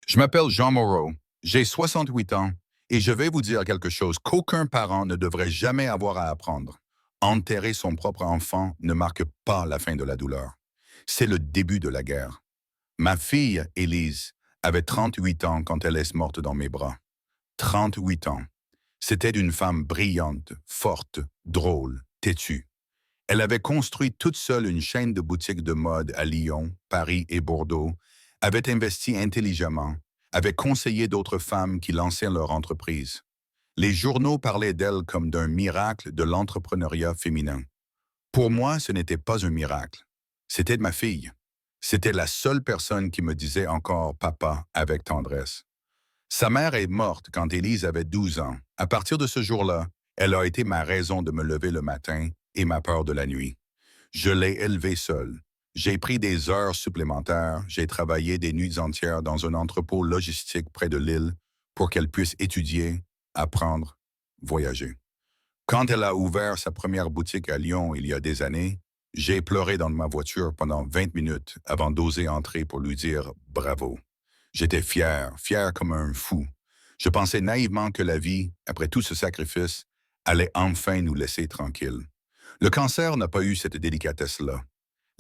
Je m'appelle Jean Moreau, j'ai 68 ans et je vais vous dire quelque chose qu'aucun parent ne devrait jamais avoir à apprendre. Enterrer son propre enfant ne marque pas la fin de la douleur. C'est le début de la guerre. Ma fille, Élise, avait 38 ans quand elle est morte dans mes bras. 38 ans. C'était une femme brillante, forte, drôle, têtue. Elle avait construit toute seule une chaîne de boutiques de mode à Lyon, Paris et Bordeaux, avait investi intelligemment, avait conseillé d'autres femmes qui lançaient leur entreprise. Les journaux parlaient d'elle comme d'un miracle de l'entrepreneuriat féminin. Pour moi, ce n'était pas un miracle. C'était ma fille. C'était la seule personne qui me disait encore papa avec tendresse. Sa mère est morte quand Élise avait 12 ans. À partir de ce jour-là, elle a été ma raison de me lever le matin et ma peur de la nuit. Je l'ai élevée seule. J'ai pris des heures supplémentaires, j'ai travaillé des nuits entières dans un entrepôt logistique près de l'île pour qu'elle puisse étudier, apprendre, voyager. Quand elle a ouvert sa première boutique à Lyon il y a des années, j'ai pleuré dans ma voiture pendant 20 minutes avant d'oser entrer pour lui dire bravo. J'étais fier, fier comme un fou. Je pensais naïvement que la vie, après tout ce sacrifice, allait enfin nous laisser tranquilles. Le cancer n'a pas eu cette délicatesse-là.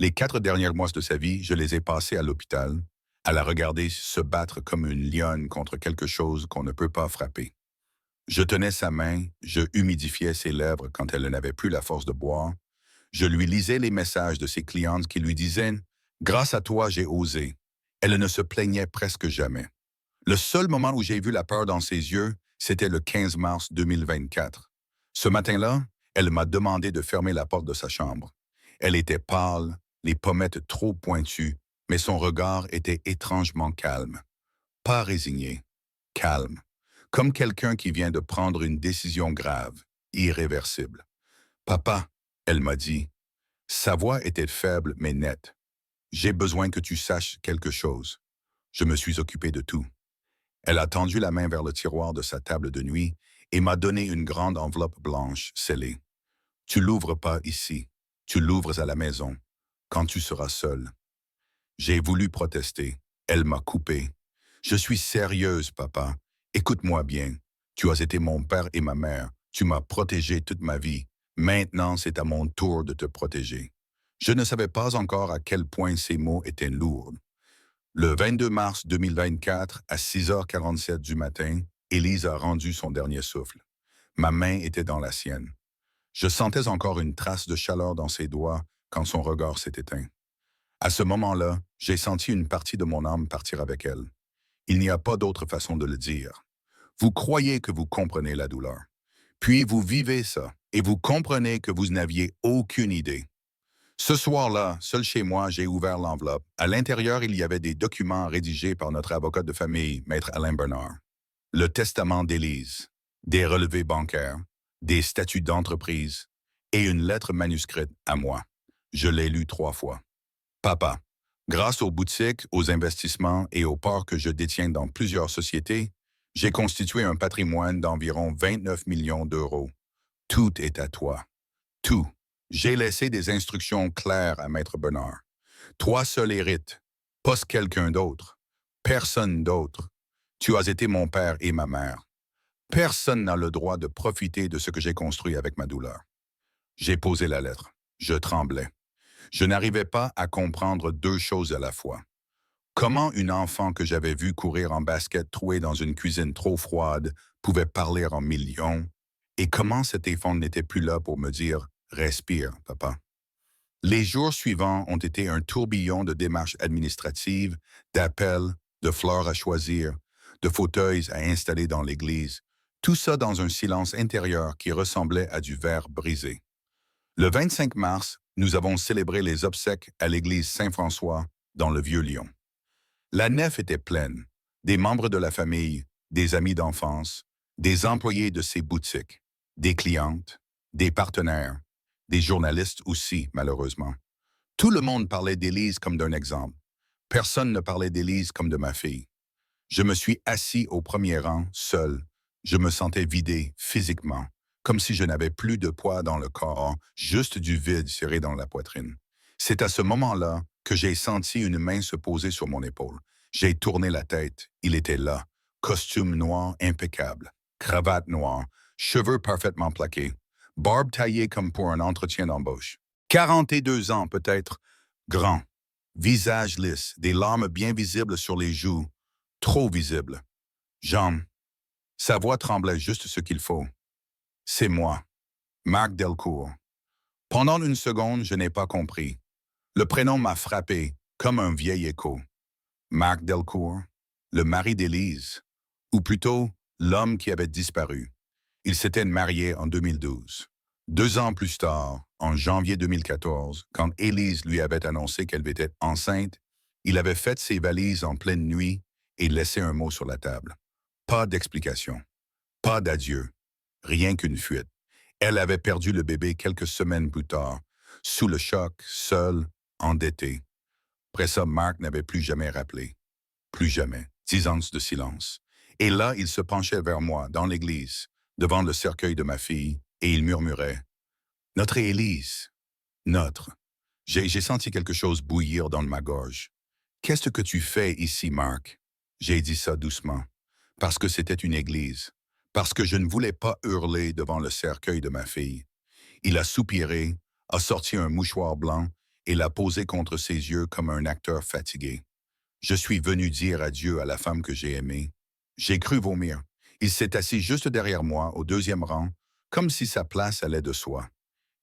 Les 4 derniers mois de sa vie, je les ai passés à l'hôpital, à la regarder se battre comme une lionne contre quelque chose qu'on ne peut pas frapper. Je tenais sa main, je humidifiais ses lèvres quand elle n'avait plus la force de boire. Je lui lisais les messages de ses clientes qui lui disaient « Grâce à toi, j'ai osé ». Elle ne se plaignait presque jamais. Le seul moment où j'ai vu la peur dans ses yeux, c'était le 15 mars 2024. Ce matin-là, elle m'a demandé de fermer la porte de sa chambre. Elle était pâle, les pommettes trop pointues, mais son regard était étrangement calme. Pas résigné, calme, comme quelqu'un qui vient de prendre une décision grave, irréversible. Papa, elle m'a dit, sa voix était faible mais nette. J'ai besoin que tu saches quelque chose. Je me suis occupé de tout. Elle a tendu la main vers le tiroir de sa table de nuit et m'a donné une grande enveloppe blanche scellée. Tu l'ouvres pas ici, tu l'ouvres à la maison, quand tu seras seul. J'ai voulu protester. Elle m'a coupé. Je suis sérieuse, papa. Écoute-moi bien. Tu as été mon père et ma mère. Tu m'as protégé toute ma vie. Maintenant, c'est à mon tour de te protéger. Je ne savais pas encore à quel point ces mots étaient lourds. Le 22 mars 2024, à 6h47 du matin, Élise a rendu son dernier souffle. Ma main était dans la sienne. Je sentais encore une trace de chaleur dans ses doigts quand son regard s'est éteint. À ce moment-là, j'ai senti une partie de mon âme partir avec elle. Il n'y a pas d'autre façon de le dire. Vous croyez que vous comprenez la douleur. Puis vous vivez ça et vous comprenez que vous n'aviez aucune idée. Ce soir-là, seul chez moi, j'ai ouvert l'enveloppe. À l'intérieur, il y avait des documents rédigés par notre avocat de famille, Maître Alain Bernard. Le testament d'Élise, des relevés bancaires, des statuts d'entreprise et une lettre manuscrite à moi. Je l'ai lu 3 fois. Papa, grâce aux boutiques, aux investissements et aux parts que je détiens dans plusieurs sociétés, j'ai constitué un patrimoine d'environ 29 millions d'euros. Tout est à toi. Tout. J'ai laissé des instructions claires à Maître Bernard. Toi seul hérites, pas quelqu'un d'autre. Personne d'autre. Tu as été mon père et ma mère. Personne n'a le droit de profiter de ce que j'ai construit avec ma douleur. J'ai posé la lettre. Je tremblais. Je n'arrivais pas à comprendre 2 choses à la fois. Comment une enfant que j'avais vue courir en basket trouée dans une cuisine trop froide pouvait parler en millions, et comment cet enfant n'était plus là pour me dire « Respire, papa ». Les jours suivants ont été un tourbillon de démarches administratives, d'appels, de fleurs à choisir, de fauteuils à installer dans l'église, tout ça dans un silence intérieur qui ressemblait à du verre brisé. Le 25 mars, nous avons célébré les obsèques à l'église Saint-François dans le Vieux-Lyon. La nef était pleine, des membres de la famille, des amis d'enfance, des employés de ces boutiques, des clientes, des partenaires, des journalistes aussi, malheureusement. Tout le monde parlait d'Élise comme d'un exemple. Personne ne parlait d'Élise comme de ma fille. Je me suis assis au premier rang, seul. Je me sentais vidé physiquement, comme si je n'avais plus de poids dans le corps, juste du vide serré dans la poitrine. C'est à ce moment-là que j'ai senti une main se poser sur mon épaule. J'ai tourné la tête. Il était là. Costume noir impeccable. Cravate noire. Cheveux parfaitement plaqués. Barbe taillée comme pour un entretien d'embauche. 42 ans peut-être. Grand. Visage lisse. Des larmes bien visibles sur les joues. Trop visibles. Jean. Sa voix tremblait juste ce qu'il faut. C'est moi. Marc Delcourt. Pendant une seconde, je n'ai pas compris. Le prénom m'a frappé, comme un vieil écho. Marc Delcourt, le mari d'Élise, ou plutôt l'homme qui avait disparu. Il s'était marié en 2012. 2 ans plus tard, en janvier 2014, quand Élise lui avait annoncé qu'elle était enceinte, il avait fait ses valises en pleine nuit et laissé un mot sur la table. Pas d'explication, pas d'adieu, rien qu'une fuite. Elle avait perdu le bébé quelques semaines plus tard, sous le choc, seule, endettée. Après ça, Marc n'avait plus jamais rappelé. Plus jamais. 10 ans de silence. Et là, il se penchait vers moi, dans l'église, devant le cercueil de ma fille, et il murmurait « Notre Élise, notre. » J'ai senti quelque chose bouillir dans ma gorge. « Qu'est-ce que tu fais ici, Marc? » J'ai dit ça doucement, parce que c'était une église, parce que je ne voulais pas hurler devant le cercueil de ma fille. Il a soupiré, a sorti un mouchoir blanc et l'a posé contre ses yeux comme un acteur fatigué. Je suis venu dire adieu à la femme que j'ai aimée. J'ai cru vomir. Il s'est assis juste derrière moi, au deuxième rang, comme si sa place allait de soi.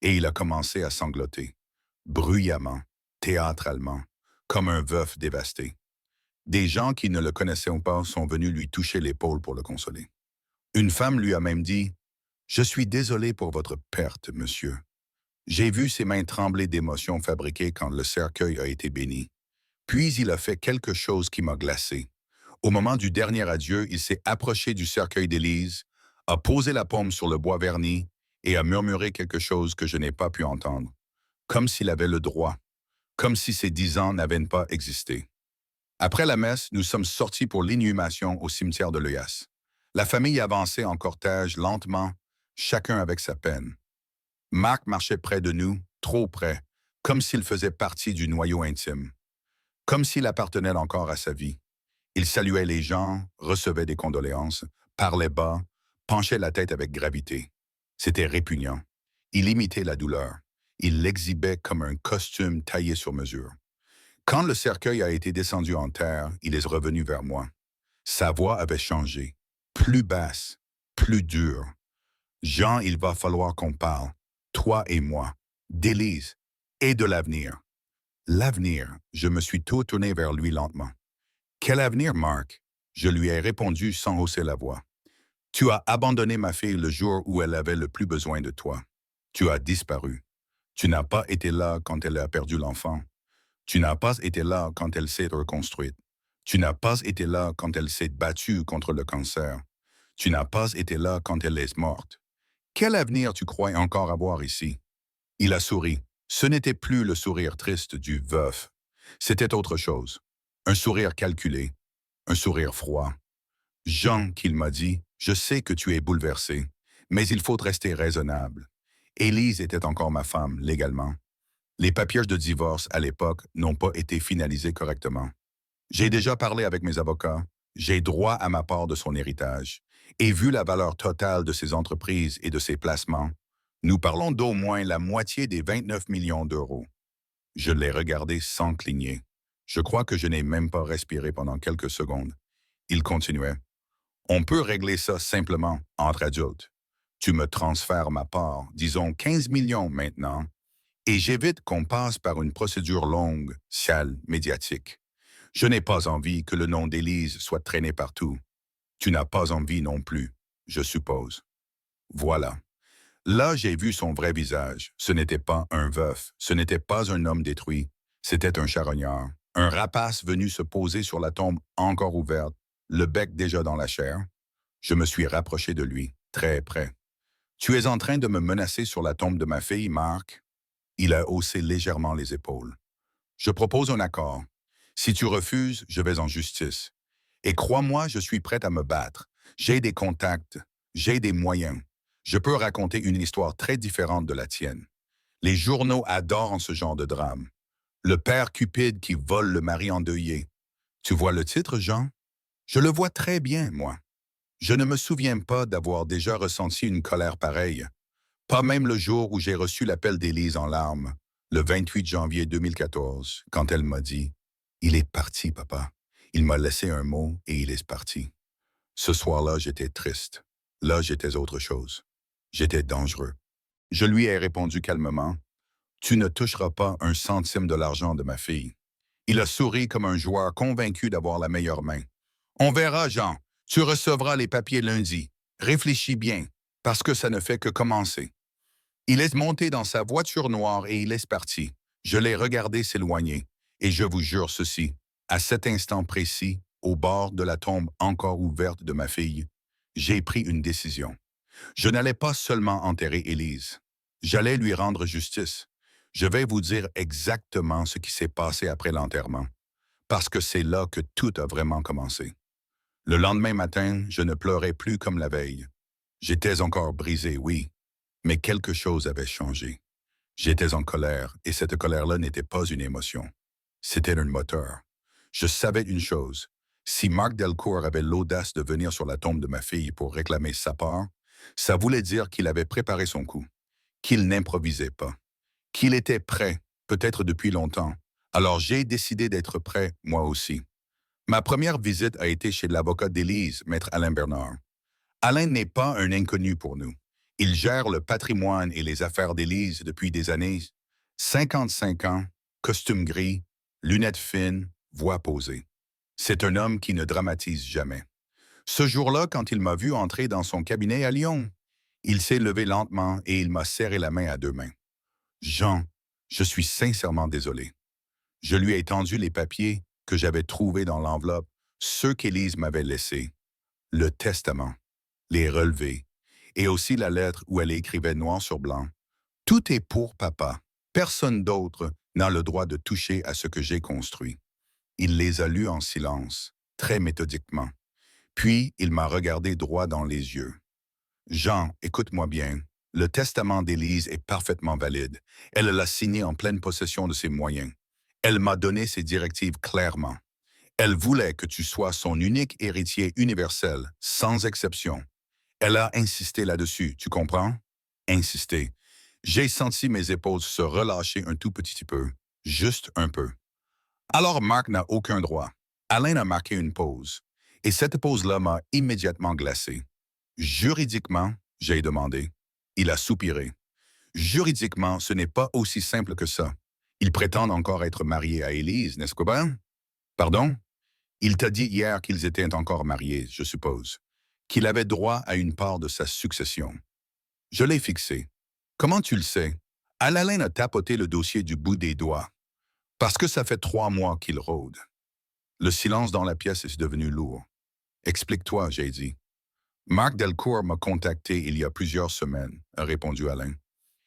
Et il a commencé à sangloter, bruyamment, théâtralement, comme un veuf dévasté. Des gens qui ne le connaissaient pas sont venus lui toucher l'épaule pour le consoler. Une femme lui a même dit « Je suis désolé pour votre perte, monsieur. » J'ai vu ses mains trembler d'émotion fabriquées quand le cercueil a été béni. Puis il a fait quelque chose qui m'a glacé. Au moment du dernier adieu, il s'est approché du cercueil d'Élise, a posé la paume sur le bois verni et a murmuré quelque chose que je n'ai pas pu entendre, comme s'il avait le droit, comme si ces 10 ans n'avaient pas existé. Après la messe, nous sommes sortis pour l'inhumation au cimetière de l'Euillasse. La famille avançait en cortège lentement, chacun avec sa peine. Marc marchait près de nous, trop près, comme s'il faisait partie du noyau intime, comme s'il appartenait encore à sa vie. Il saluait les gens, recevait des condoléances, parlait bas, penchait la tête avec gravité. C'était répugnant. Il imitait la douleur. Il l'exhibait comme un costume taillé sur mesure. Quand le cercueil a été descendu en terre, il est revenu vers moi. Sa voix avait changé, plus basse, plus dure. « Jean, il va falloir qu'on parle, toi et moi, d'Élise et de l'avenir. » L'avenir, je me suis tout tourné vers lui lentement. « Quel avenir, Marc? » Je lui ai répondu sans hausser la voix. « Tu as abandonné ma fille le jour où elle avait le plus besoin de toi. Tu as disparu. Tu n'as pas été là quand elle a perdu l'enfant. Tu n'as pas été là quand elle s'est reconstruite. Tu n'as pas été là quand elle s'est battue contre le cancer. Tu n'as pas été là quand elle est morte. Quel avenir tu crois encore avoir ici? » Il a souri. Ce n'était plus le sourire triste du veuf. C'était autre chose. Un sourire calculé. Un sourire froid. « Jean, qu'il m'a dit, je sais que tu es bouleversé, mais il faut rester raisonnable. Élise était encore ma femme, légalement. Les papiers de divorce, à l'époque, n'ont pas été finalisés correctement. J'ai déjà parlé avec mes avocats, j'ai droit à ma part de son héritage, et vu la valeur totale de ses entreprises et de ses placements, nous parlons d'au moins la moitié des 29 millions d'euros. Je l'ai regardé sans cligner. Je crois que je n'ai même pas respiré pendant quelques secondes. Il continuait. « On peut régler ça simplement, entre adultes. Tu me transfères ma part, disons 15 millions maintenant, et j'évite qu'on passe par une procédure longue, sale, médiatique. Je n'ai pas envie que le nom d'Élise soit traîné partout. Tu n'as pas envie non plus, je suppose. » Voilà. Là, j'ai vu son vrai visage. Ce n'était pas un veuf, ce n'était pas un homme détruit. C'était un charognard, un rapace venu se poser sur la tombe encore ouverte, le bec déjà dans la chair. Je me suis rapproché de lui, très près. « Tu es en train de me menacer sur la tombe de ma fille, Marc? » Il a haussé légèrement les épaules. « Je propose un accord. Si tu refuses, je vais en justice. Et crois-moi, je suis prêt à me battre. J'ai des contacts, j'ai des moyens. Je peux raconter une histoire très différente de la tienne. Les journaux adorent ce genre de drame. Le père cupide qui vole le mari endeuillé. Tu vois le titre, Jean? Je le vois très bien, moi. Je ne me souviens pas d'avoir déjà ressenti une colère pareille. Pas même le jour où j'ai reçu l'appel d'Élise en larmes, le 28 janvier 2014, quand elle m'a dit « Il est parti, papa. Il m'a laissé un mot et il est parti. » Ce soir-là, j'étais triste. Là, j'étais autre chose. J'étais dangereux. Je lui ai répondu calmement « Tu ne toucheras pas un centime de l'argent de ma fille. » Il a souri comme un joueur convaincu d'avoir la meilleure main. « On verra, Jean. Tu recevras les papiers lundi. Réfléchis bien, parce que ça ne fait que commencer. » Il est monté dans sa voiture noire et il est parti. Je l'ai regardé s'éloigner. Et je vous jure ceci, à cet instant précis, au bord de la tombe encore ouverte de ma fille, j'ai pris une décision. Je n'allais pas seulement enterrer Élise. J'allais lui rendre justice. Je vais vous dire exactement ce qui s'est passé après l'enterrement, parce que c'est là que tout a vraiment commencé. Le lendemain matin, je ne pleurais plus comme la veille. J'étais encore brisé, oui, mais quelque chose avait changé. J'étais en colère, et cette colère-là n'était pas une émotion. C'était un moteur. Je savais une chose. Si Marc Delcourt avait l'audace de venir sur la tombe de ma fille pour réclamer sa part, ça voulait dire qu'il avait préparé son coup, qu'il n'improvisait pas, qu'il était prêt, peut-être depuis longtemps. Alors j'ai décidé d'être prêt, moi aussi. Ma première visite a été chez l'avocat d'Élise, maître Alain Bernard. Alain n'est pas un inconnu pour nous. Il gère le patrimoine et les affaires d'Élise depuis des années. 55 ans, costume gris, lunettes fines, voix posée. C'est un homme qui ne dramatise jamais. Ce jour-là, quand il m'a vu entrer dans son cabinet à Lyon, il s'est levé lentement et il m'a serré la main à deux mains. Jean, je suis sincèrement désolé. Je lui ai tendu les papiers que j'avais trouvés dans l'enveloppe, ceux qu'Élise m'avait laissés, le testament, les relevés, et aussi la lettre où elle écrivait noir sur blanc. Tout est pour papa. Personne d'autre n'a le droit de toucher à ce que j'ai construit. Il les a lus en silence, très méthodiquement. Puis, il m'a regardé droit dans les yeux. Jean, écoute-moi bien. Le testament d'Élise est parfaitement valide. Elle l'a signé en pleine possession de ses moyens. Elle m'a donné ses directives clairement. Elle voulait que tu sois son unique héritier universel, sans exception. Elle a insisté là-dessus, tu comprends? Insisté. J'ai senti mes épaules se relâcher un tout petit peu, juste un peu. Alors Marc n'a aucun droit. Alain a marqué une pause. Et cette pause-là m'a immédiatement glacé. Juridiquement, j'ai demandé. Il a soupiré. Juridiquement, ce n'est pas aussi simple que ça. Ils prétendent encore être mariés à Élise, n'est-ce pas? Pardon? Il t'a dit hier qu'ils étaient encore mariés, je suppose. Qu'il avait droit à une part de sa succession. Je l'ai fixé. Comment tu le sais? Alain a tapoté le dossier du bout des doigts. Parce que ça fait 3 mois qu'il rôde. Le silence dans la pièce est devenu lourd. Explique-toi, j'ai dit. Marc Delcourt m'a contacté il y a plusieurs semaines, a répondu Alain.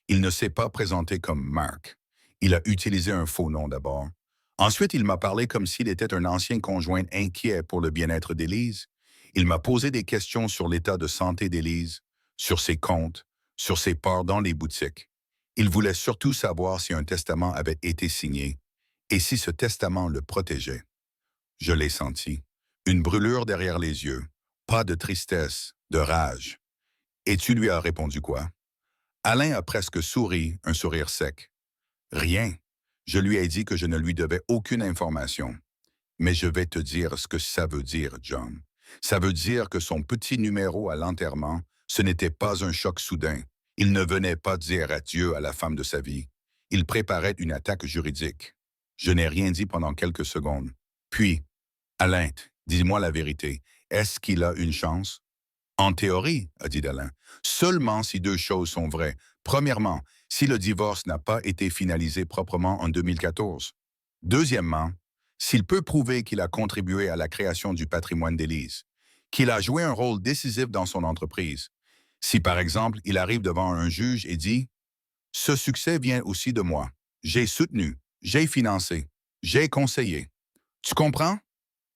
Il ne s'est pas présenté comme Marc. Il a utilisé un faux nom d'abord. Ensuite, il m'a parlé comme s'il était un ancien conjoint inquiet pour le bien-être d'Élise. Il m'a posé des questions sur l'état de santé d'Élise, sur ses comptes, sur ses parts dans les boutiques. Il voulait surtout savoir si un testament avait été signé et si ce testament le protégeait. Je l'ai senti. Une brûlure derrière les yeux. Pas de tristesse, de rage. Et tu lui as répondu quoi? Alain a presque souri, un sourire sec. Rien. Je lui ai dit que je ne lui devais aucune information. Mais je vais te dire ce que ça veut dire, John. Ça veut dire que son petit numéro à l'enterrement, ce n'était pas un choc soudain. Il ne venait pas dire adieu à la femme de sa vie. Il préparait une attaque juridique. Je n'ai rien dit pendant quelques secondes. Puis, Alain, dis-moi la vérité. Est-ce qu'il a une chance? En théorie, a dit Alain, seulement si deux choses sont vraies. Premièrement, si le divorce n'a pas été finalisé proprement en 2014. Deuxièmement, s'il peut prouver qu'il a contribué à la création du patrimoine d'Élise, qu'il a joué un rôle décisif dans son entreprise. Si, par exemple, il arrive devant un juge et dit « Ce succès vient aussi de moi. J'ai soutenu, j'ai financé, j'ai conseillé. » Tu comprends?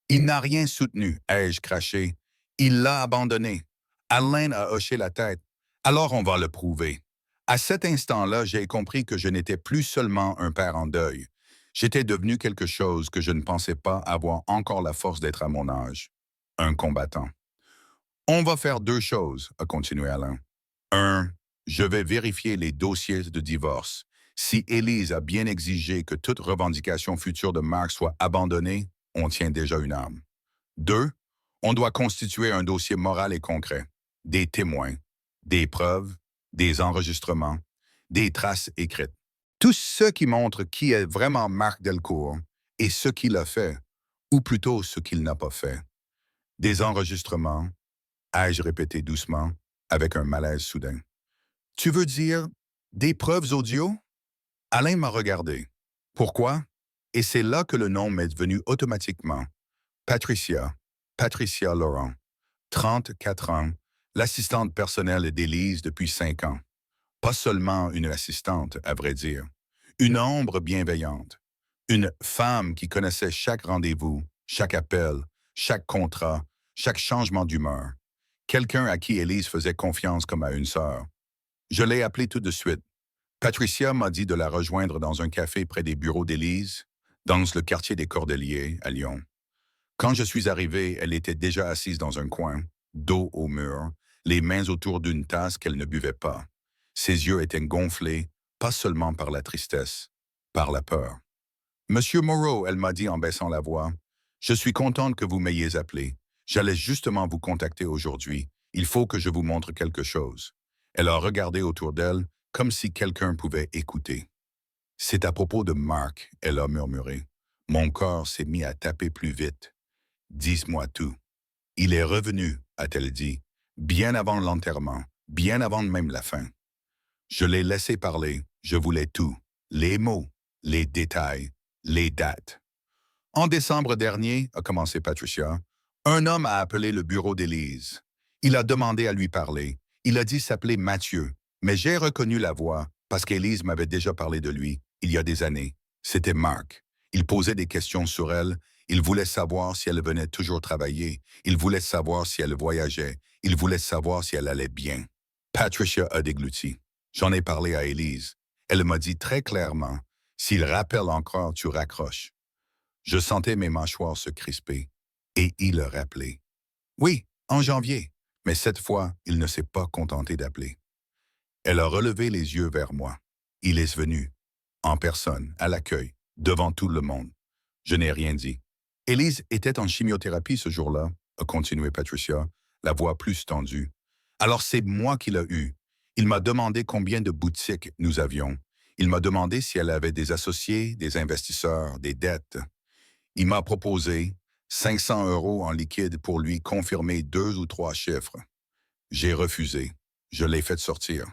Il n'a rien soutenu, ai-je craché. Il l'a abandonné. Alain a hoché la tête. Alors on va le prouver. À cet instant-là, j'ai compris que je n'étais plus seulement un père en deuil. J'étais devenu quelque chose que je ne pensais pas avoir encore la force d'être à mon âge. Un combattant. On va faire deux choses, a continué Alain. Un, je vais vérifier les dossiers de divorce. Si Élise a bien exigé que toute revendication future de Mark soit abandonnée, on tient déjà une arme. Deux, on doit constituer un dossier moral et concret. Des témoins, des preuves, des enregistrements, des traces écrites. Tout ce qui montre qui est vraiment Marc Delcourt et ce qu'il a fait, ou plutôt ce qu'il n'a pas fait. Des enregistrements, ai-je répété doucement, avec un malaise soudain. Tu veux dire des preuves audio? Alain m'a regardé. Pourquoi? Et c'est là que le nom m'est venu automatiquement. Patricia, Patricia Laurent, 34 ans, l'assistante personnelle d'Élise depuis 5 ans. Pas seulement une assistante, à vrai dire. Une ombre bienveillante. Une femme qui connaissait chaque rendez-vous, chaque appel, chaque contrat, chaque changement d'humeur. Quelqu'un à qui Élise faisait confiance comme à une sœur. Je l'ai appelée tout de suite. Patricia m'a dit de la rejoindre dans un café près des bureaux d'Élise, dans le quartier des Cordeliers, à Lyon. Quand je suis arrivé, elle était déjà assise dans un coin, dos au mur, les mains autour d'une tasse qu'elle ne buvait pas. Ses yeux étaient gonflés, pas seulement par la tristesse, par la peur. Monsieur Moreau, elle m'a dit en baissant la voix, je suis contente que vous m'ayez appelé. J'allais justement vous contacter aujourd'hui. Il faut que je vous montre quelque chose. Elle a regardé autour d'elle, comme si quelqu'un pouvait écouter. C'est à propos de Mark, elle a murmuré. Mon corps s'est mis à taper plus vite. Dis-moi tout. Il est revenu, a-t-elle dit, bien avant l'enterrement, bien avant même la fin. Je l'ai laissé parler, je voulais tout. Les mots, les détails, les dates. En décembre dernier, a commencé Patricia, un homme a appelé le bureau d'Élise. Il a demandé à lui parler. Il a dit s'appeler Mathieu, mais j'ai reconnu la voix parce qu'Élise m'avait déjà parlé de lui il y a des années. C'était Mark. Il posait des questions sur elle. Il voulait savoir si elle venait toujours travailler. Il voulait savoir si elle voyageait. Il voulait savoir si elle allait bien. Patricia a dégluti. J'en ai parlé à Élise. Elle m'a dit très clairement, s'il rappelle encore, tu raccroches. Je sentais mes mâchoires se crisper. Et il a rappelé. Oui, en janvier. Mais cette fois, il ne s'est pas contenté d'appeler. Elle a relevé les yeux vers moi. Il est venu, en personne, à l'accueil, devant tout le monde. Je n'ai rien dit. Élise était en chimiothérapie ce jour-là, a continué Patricia, la voix plus tendue. Alors c'est moi qui l'ai eu. Il m'a demandé combien de boutiques nous avions. Il m'a demandé si elle avait des associés, des investisseurs, des dettes. Il m'a proposé 500 € en liquide pour lui confirmer 2 ou 3 chiffres. J'ai refusé. Je l'ai fait sortir.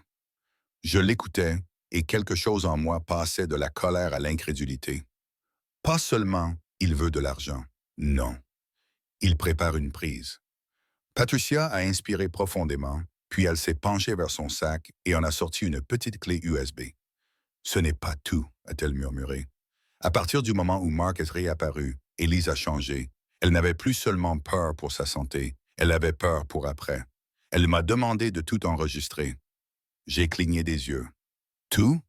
Je l'écoutais et quelque chose en moi passait de la colère à l'incrédulité. Pas seulement il veut de l'argent. Non. Il prépare une prise. Patricia a inspiré profondément, puis elle s'est penchée vers son sac et en a sorti une petite clé USB. Ce n'est pas tout, a-t-elle murmuré. À partir du moment où Mark est réapparu, Élise a changé. Elle n'avait plus seulement peur pour sa santé, elle avait peur pour après. Elle m'a demandé de tout enregistrer. J'ai cligné des yeux. Tout?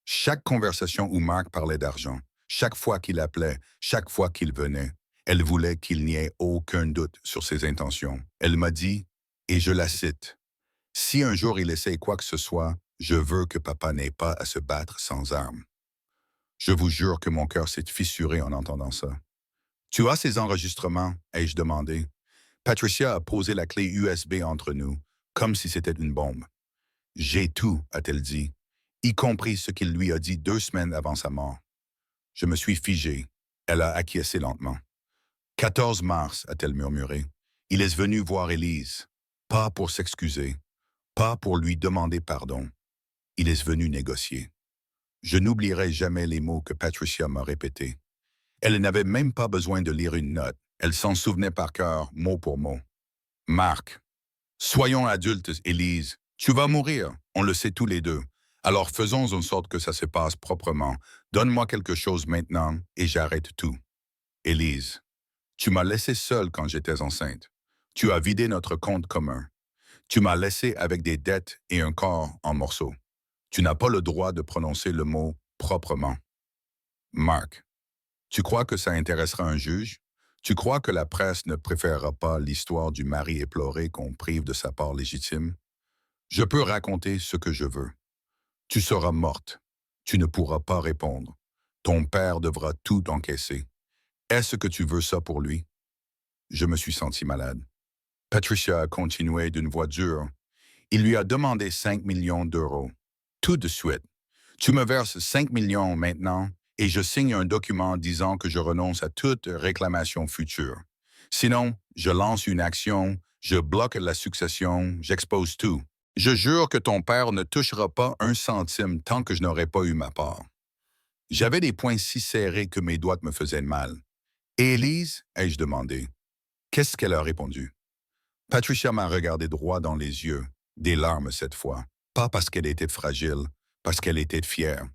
Chaque conversation où Mark parlait d'argent, chaque fois qu'il appelait, chaque fois qu'il venait, elle voulait qu'il n'y ait aucun doute sur ses intentions. Elle m'a dit, et je la cite, « Si un jour il essaie quoi que ce soit, je veux que papa n'ait pas à se battre sans armes. » Je vous jure que mon cœur s'est fissuré en entendant ça. « Tu as ces enregistrements? » ai-je demandé. Patricia a posé la clé USB entre nous, comme si c'était une bombe. « J'ai tout, a-t-elle dit, y compris ce qu'il lui a dit 2 semaines avant sa mort. » Je me suis figé. Elle a acquiescé lentement. « 14 mars, a-t-elle murmuré. Il est venu voir Élise. Pas pour s'excuser, pas pour lui demander pardon. Il est venu négocier. » Je n'oublierai jamais les mots que Patricia m'a répétés. Elle n'avait même pas besoin de lire une note. Elle s'en souvenait par cœur, mot pour mot. « Marc, soyons adultes, Élise. Tu vas mourir, on le sait tous les deux. Alors faisons en sorte que ça se passe proprement. Donne-moi quelque chose maintenant et j'arrête tout. Élise, tu m'as laissé seule quand j'étais enceinte. Tu as vidé notre compte commun. Tu m'as laissé avec des dettes et un corps en morceaux. Tu n'as pas le droit de prononcer le mot proprement. Marc, Tu crois que ça intéressera un juge? Tu crois que la presse ne préférera pas l'histoire du mari éploré qu'on prive de sa part légitime? Je peux raconter ce que je veux. Tu seras morte. Tu ne pourras pas répondre. Ton père devra tout encaisser. Est-ce que tu veux ça pour lui? Je me suis senti malade. Patricia a continué d'une voix dure. Il lui a demandé 5 millions d'euros. Tout de suite. Tu me verses 5 millions maintenant et je signe un document disant que je renonce à toute réclamation future. Sinon, je lance une action, je bloque la succession, j'expose tout. Je jure que ton père ne touchera pas un centime tant que je n'aurai pas eu ma part. J'avais des poings si serrés que mes doigts me faisaient mal. Et Élise, ai-je demandé. Qu'est-ce qu'elle a répondu? Patricia m'a regardé droit dans les yeux, des larmes cette fois, pas parce qu'elle était fragile, parce qu'elle était fière.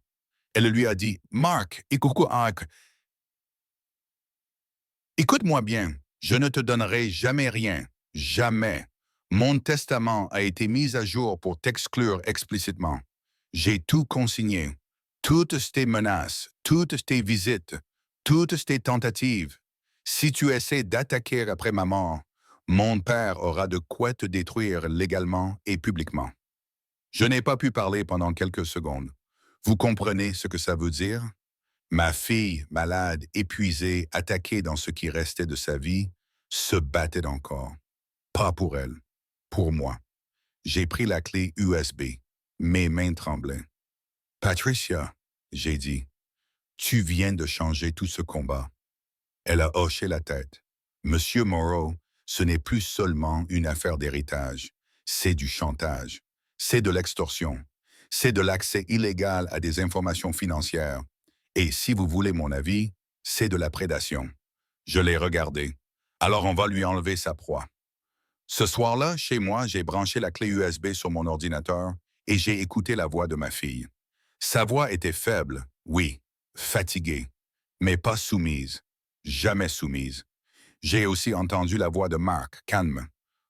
Elle lui a dit, Mark, écoute-moi bien, je ne te donnerai jamais rien, jamais. Mon testament a été mis à jour pour t'exclure explicitement. J'ai tout consigné, toutes tes menaces, toutes tes visites, toutes tes tentatives. Si tu essaies d'attaquer après ma mort, mon père aura de quoi te détruire légalement et publiquement. Je n'ai pas pu parler pendant quelques secondes. Vous comprenez ce que ça veut dire? Ma fille, malade, épuisée, attaquée dans ce qui restait de sa vie, se battait encore. Pas pour elle, pour moi. J'ai pris la clé USB. Mes mains tremblaient. Patricia, j'ai dit, tu viens de changer tout ce combat. Elle a hoché la tête. Monsieur Moreau, ce n'est plus seulement une affaire d'héritage. C'est du chantage. C'est de l'extorsion. C'est de l'accès illégal à des informations financières. Et si vous voulez mon avis, c'est de la prédation. Je l'ai regardé. Alors on va lui enlever sa proie. Ce soir-là, chez moi, j'ai branché la clé USB sur mon ordinateur et j'ai écouté la voix de ma fille. Sa voix était faible, oui, fatiguée, mais pas soumise, jamais soumise. J'ai aussi entendu la voix de Mark, calme,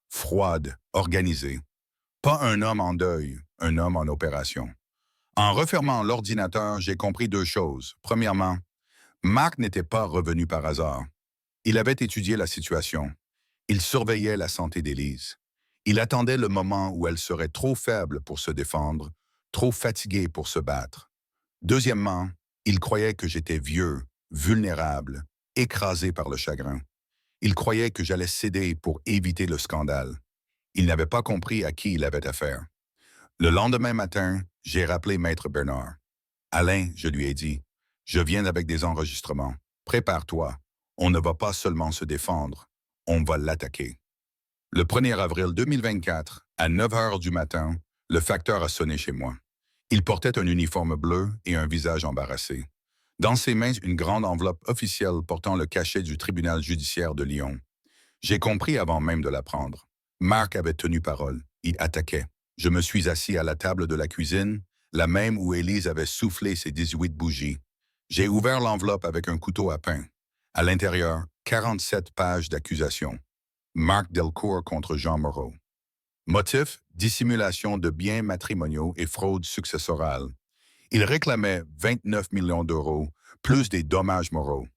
froide, organisée. Pas un homme en deuil, un homme en opération. En refermant l'ordinateur, j'ai compris deux choses. Premièrement, Mark n'était pas revenu par hasard. Il avait étudié la situation. Il surveillait la santé d'Élise. Il attendait le moment où elle serait trop faible pour se défendre, trop fatiguée pour se battre. Deuxièmement, il croyait que j'étais vieux, vulnérable, écrasé par le chagrin. Il croyait que j'allais céder pour éviter le scandale. Il n'avait pas compris à qui il avait affaire. Le lendemain matin, j'ai rappelé Maître Bernard. Alain, je lui ai dit, je viens avec des enregistrements. Prépare-toi. On ne va pas seulement se défendre, on va l'attaquer. Le 1er avril 2024, à 9 heures du matin, le facteur a sonné chez moi. Il portait un uniforme bleu et un visage embarrassé. Dans ses mains, une grande enveloppe officielle portant le cachet du tribunal judiciaire de Lyon. J'ai compris avant même de la prendre. Mark avait tenu parole. Il attaquait. Je me suis assis à la table de la cuisine, la même où Élise avait soufflé ses 18 bougies. J'ai ouvert l'enveloppe avec un couteau à pain. À l'intérieur, 47 pages d'accusation. Marc Delcourt contre Jean Moreau. Motif, dissimulation de biens matrimoniaux et fraude successorale. Il réclamait 29 millions d'euros, plus des dommages moraux.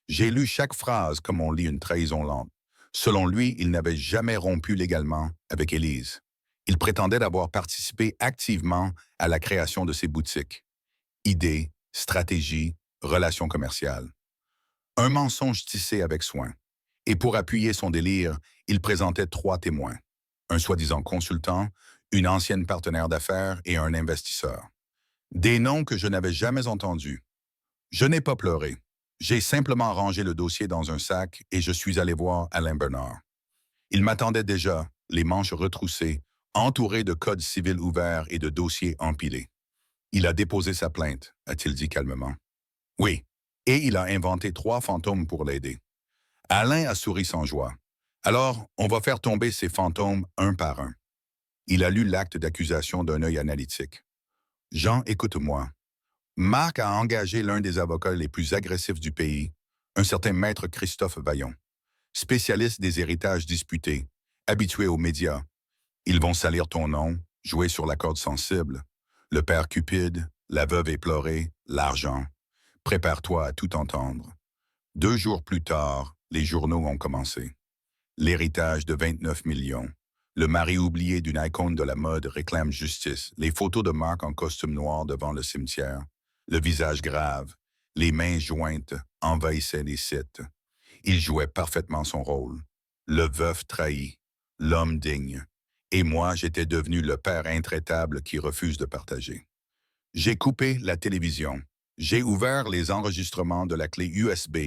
J'ai lu chaque phrase comme on lit une trahison lente. Selon lui, il n'avait jamais rompu légalement avec Élise. Il prétendait avoir participé activement à la création de ses boutiques. Idées, stratégies, relations commerciales. Un mensonge tissé avec soin. Et pour appuyer son délire, il présentait 3 témoins. Un soi-disant consultant, une ancienne partenaire d'affaires et un investisseur. Des noms que je n'avais jamais entendus. Je n'ai pas pleuré. J'ai simplement rangé le dossier dans un sac et je suis allé voir Alain Bernard. Il m'attendait déjà, les manches retroussées, entouré de codes civils ouverts et de dossiers empilés. Il a déposé sa plainte, a-t-il dit calmement. Oui, et il a inventé 3 fantômes pour l'aider. Alain a souri sans joie. Alors, on va faire tomber ces fantômes un par un. Il a lu l'acte d'accusation d'un œil analytique. Jean, écoute-moi. Marc a engagé l'un des avocats les plus agressifs du pays, un certain maître Christophe Vaillant, spécialiste des héritages disputés, habitué aux médias. Ils vont salir ton nom, jouer sur la corde sensible. Le père cupide, la veuve éplorée, l'argent. Prépare-toi à tout entendre. 2 jours plus tard, les journaux ont commencé. L'héritage de 29 millions. Le mari oublié d'une icône de la mode réclame justice. Les photos de Mark en costume noir devant le cimetière. Le visage grave. Les mains jointes envahissaient les sites. Il jouait parfaitement son rôle. Le veuf trahi. L'homme digne. Et moi, j'étais devenu le père intraitable qui refuse de partager. J'ai coupé la télévision. J'ai ouvert les enregistrements de la clé USB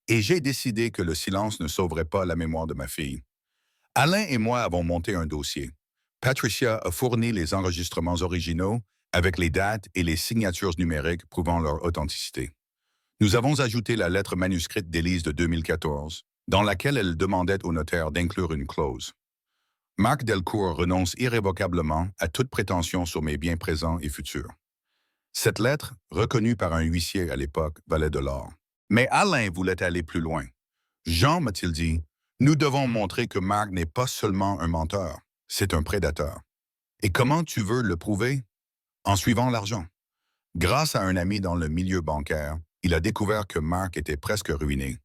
et j'ai décidé que le silence ne sauverait pas la mémoire de ma fille. Alain et moi avons monté un dossier. Patricia a fourni les enregistrements originaux avec les dates et les signatures numériques prouvant leur authenticité. Nous avons ajouté la lettre manuscrite d'Élise de 2014, dans laquelle elle demandait au notaire d'inclure une clause. Marc Delcourt renonce irrévocablement à toute prétention sur mes biens présents et futurs. Cette lettre, reconnue par un huissier à l'époque, valait de l'or. Mais Alain voulait aller plus loin. Jean, m'a-t-il dit, nous devons montrer que Marc n'est pas seulement un menteur, c'est un prédateur. Et comment tu veux le prouver? En suivant l'argent. Grâce à un ami dans le milieu bancaire, il a découvert que Marc était presque ruiné.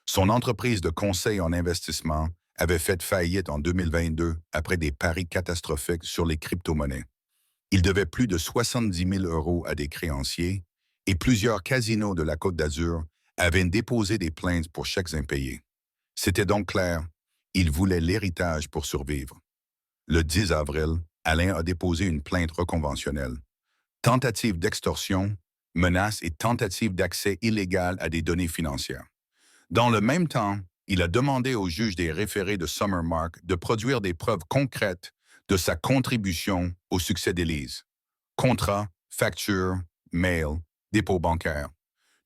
Son entreprise de conseil en investissement avait fait faillite en 2022 après des paris catastrophiques sur les crypto-monnaies. Il devait plus de 70 000 € à des créanciers et plusieurs casinos de la Côte d'Azur avaient déposé des plaintes pour chèques impayés. C'était donc clair, il voulait l'héritage pour survivre. Le 10 avril, Alain a déposé une plainte reconventionnelle. Tentative d'extorsion, menace et tentative d'accès illégal à des données financières. Dans le même temps, il a demandé au juge des référés de Summermark de produire des preuves concrètes de sa contribution au succès d'Élise. Contrat, facture, mail, dépôt bancaire.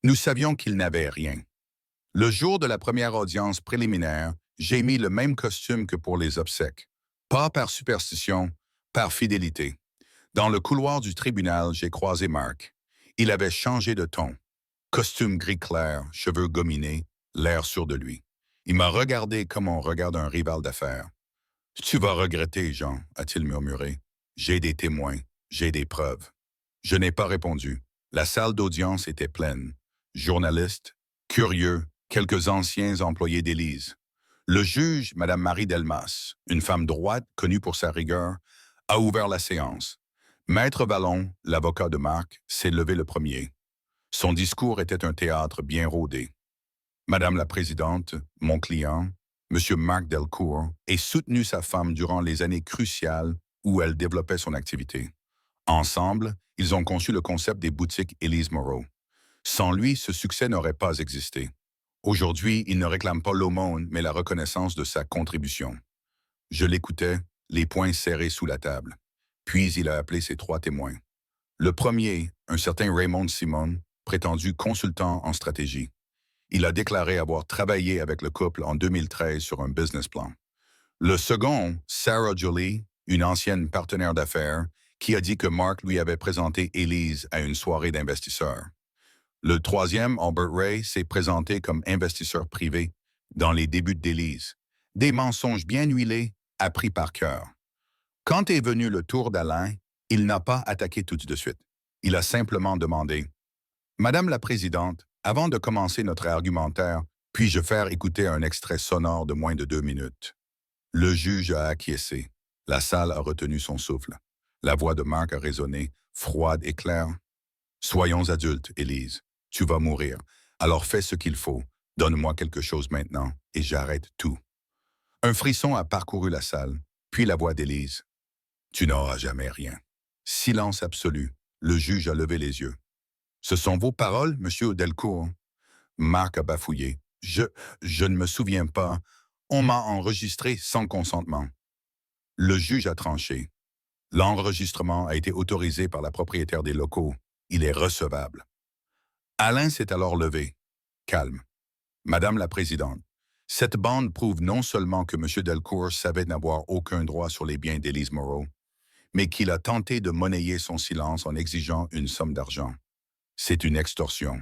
Nous savions qu'il n'avait rien. Le jour de la première audience préliminaire, j'ai mis le même costume que pour les obsèques. Pas par superstition, par fidélité. Dans le couloir du tribunal, j'ai croisé Marc. Il avait changé de ton. Costume gris clair, cheveux gominés, l'air sûr de lui. Il m'a regardé comme on regarde un rival d'affaires. « Tu vas regretter, Jean, a-t-il murmuré. J'ai des témoins, j'ai des preuves. » Je n'ai pas répondu. La salle d'audience était pleine. Journalistes, curieux, quelques anciens employés d'Élise. Le juge, Mme Marie Delmas, une femme droite connue pour sa rigueur, a ouvert la séance. Maître Vallon, l'avocat de Marc, s'est levé le premier. Son discours était un théâtre bien rodé. Madame la Présidente, mon client, M. Marc Delcourt, a soutenu sa femme durant les années cruciales où elle développait son activité. Ensemble, ils ont conçu le concept des boutiques Élise Moreau. Sans lui, ce succès n'aurait pas existé. Aujourd'hui, il ne réclame pas l'aumône, mais la reconnaissance de sa contribution. Je l'écoutais, les poings serrés sous la table. Puis il a appelé ses 3 témoins. Le premier, un certain Raymond Simon, prétendu consultant en stratégie. Il a déclaré avoir travaillé avec le couple en 2013 sur un business plan. Le second, Sarah Jolie, une ancienne partenaire d'affaires, qui a dit que Mark lui avait présenté Élise à une soirée d'investisseurs. Le troisième, Albert Ray, s'est présenté comme investisseur privé dans les débuts d'Élise. Des mensonges bien huilés, appris par cœur. Quand est venu le tour d'Alain, il n'a pas attaqué tout de suite. Il a simplement demandé « Madame la Présidente, avant de commencer notre argumentaire, puis-je faire écouter un extrait sonore de moins de 2 minutes? » Le juge a acquiescé. La salle a retenu son souffle. La voix de Marc a résonné, froide et claire. « Soyons adultes, Élise. Tu vas mourir. Alors fais ce qu'il faut. Donne-moi quelque chose maintenant, et j'arrête tout. » Un frisson a parcouru la salle, puis la voix d'Élise. « Tu n'auras jamais rien. » Silence absolu. Le juge a levé les yeux. « Ce sont vos paroles, monsieur Delcourt? » Marc a bafouillé. « Je ne me souviens pas. On m'a enregistré sans consentement. » Le juge a tranché. L'enregistrement a été autorisé par la propriétaire des locaux. Il est recevable. Alain s'est alors levé. Calme. Madame la Présidente, cette bande prouve non seulement que M. Delcourt savait n'avoir aucun droit sur les biens d'Élise Moreau, mais qu'il a tenté de monnayer son silence en exigeant une somme d'argent. C'est une extorsion.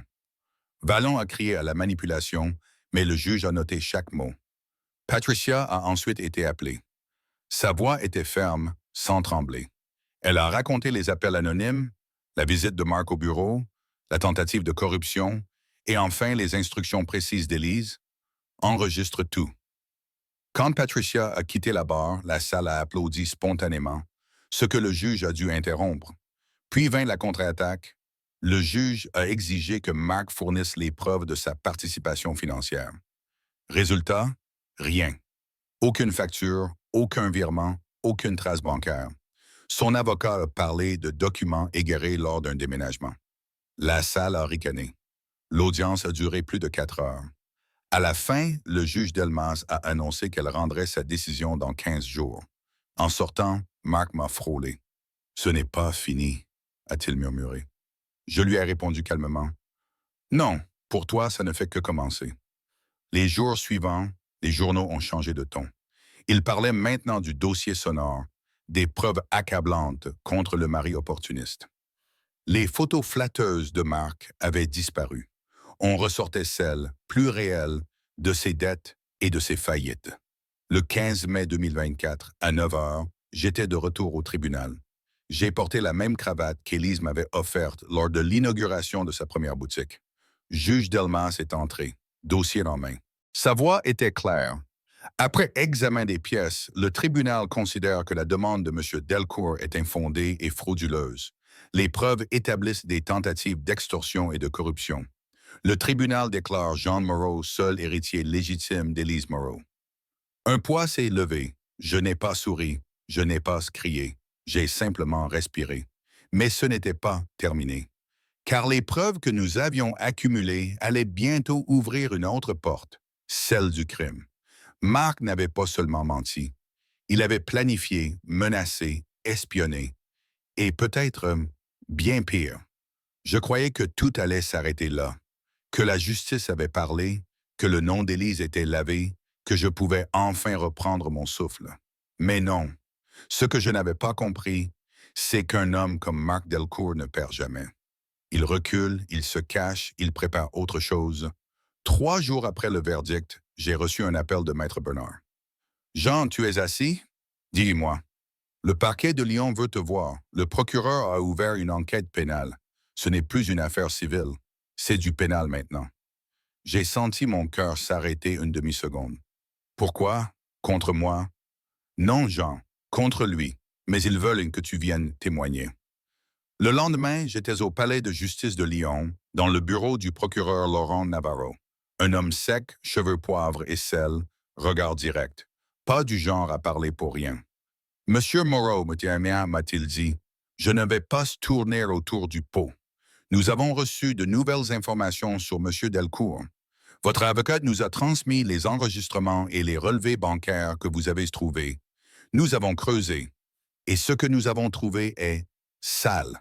Vallon a crié à la manipulation, mais le juge a noté chaque mot. Patricia a ensuite été appelée. Sa voix était ferme, sans trembler. Elle a raconté les appels anonymes, la visite de Marc au bureau, la tentative de corruption Et enfin, les instructions précises d'Élise. Enregistre tout. Quand Patricia a quitté la barre, la salle a applaudi spontanément, ce que le juge a dû interrompre. Puis vint la contre-attaque. Le juge a exigé que Mark fournisse les preuves de sa participation financière. Résultat, rien. Aucune facture, aucun virement, aucune trace bancaire. Son avocat a parlé de documents égarés lors d'un déménagement. La salle a ricané. L'audience a duré plus de 4 heures. À la fin, le juge Delmas a annoncé qu'elle rendrait sa décision dans 15 jours. En sortant, Mark m'a frôlé. « Ce n'est pas fini », a-t-il murmuré. Je lui ai répondu calmement. « Non, pour toi, ça ne fait que commencer. » Les jours suivants, les journaux ont changé de ton. Ils parlaient maintenant du dossier sonore, des preuves accablantes contre le mari opportuniste. Les photos flatteuses de Mark avaient disparu. On ressortait celles, plus réelles, de ses dettes et de ses faillites. Le 15 mai 2024, à 9 heures, j'étais de retour au tribunal. J'ai porté la même cravate qu'Élise m'avait offerte lors de l'inauguration de sa première boutique. Juge Delmas est entré, dossier en main. Sa voix était claire. Après examen des pièces, le tribunal considère que la demande de M. Delcourt est infondée et frauduleuse. Les preuves établissent des tentatives d'extorsion et de corruption. Le tribunal déclare Jean Moreau seul héritier légitime d'Élise Moreau. Un poids s'est levé. Je n'ai pas souri, je n'ai pas crié, j'ai simplement respiré. Mais ce n'était pas terminé. Car les preuves que nous avions accumulées allaient bientôt ouvrir une autre porte, celle du crime. Mark n'avait pas seulement menti. Il avait planifié, menacé, espionné. Et peut-être bien pire. Je croyais que tout allait s'arrêter là, que la justice avait parlé, que le nom d'Élise était lavé, que je pouvais enfin reprendre mon souffle. Mais non, ce que je n'avais pas compris, c'est qu'un homme comme Mark Delcourt ne perd jamais. Il recule, il se cache, il prépare autre chose. 3 jours après le verdict, j'ai reçu un appel de Maître Bernard. « Jean, tu es assis? Dis-moi. Le parquet de Lyon veut te voir. Le procureur a ouvert une enquête pénale. Ce n'est plus une affaire civile. C'est du pénal maintenant. » J'ai senti mon cœur s'arrêter une demi-seconde. Pourquoi? Contre moi? Non, Jean, contre lui. Mais ils veulent que tu viennes témoigner. Le lendemain, j'étais au palais de justice de Lyon, dans le bureau du procureur Laurent Navarro. Un homme sec, cheveux poivre et sel, regard direct. Pas du genre à parler pour rien. « Monsieur Moreau, m'a-t-il dit, je ne vais pas tourner autour du pot. Nous avons reçu de nouvelles informations sur Monsieur Delcourt. Votre avocat nous a transmis les enregistrements et les relevés bancaires que vous avez trouvés. Nous avons creusé. Et ce que nous avons trouvé est sale. »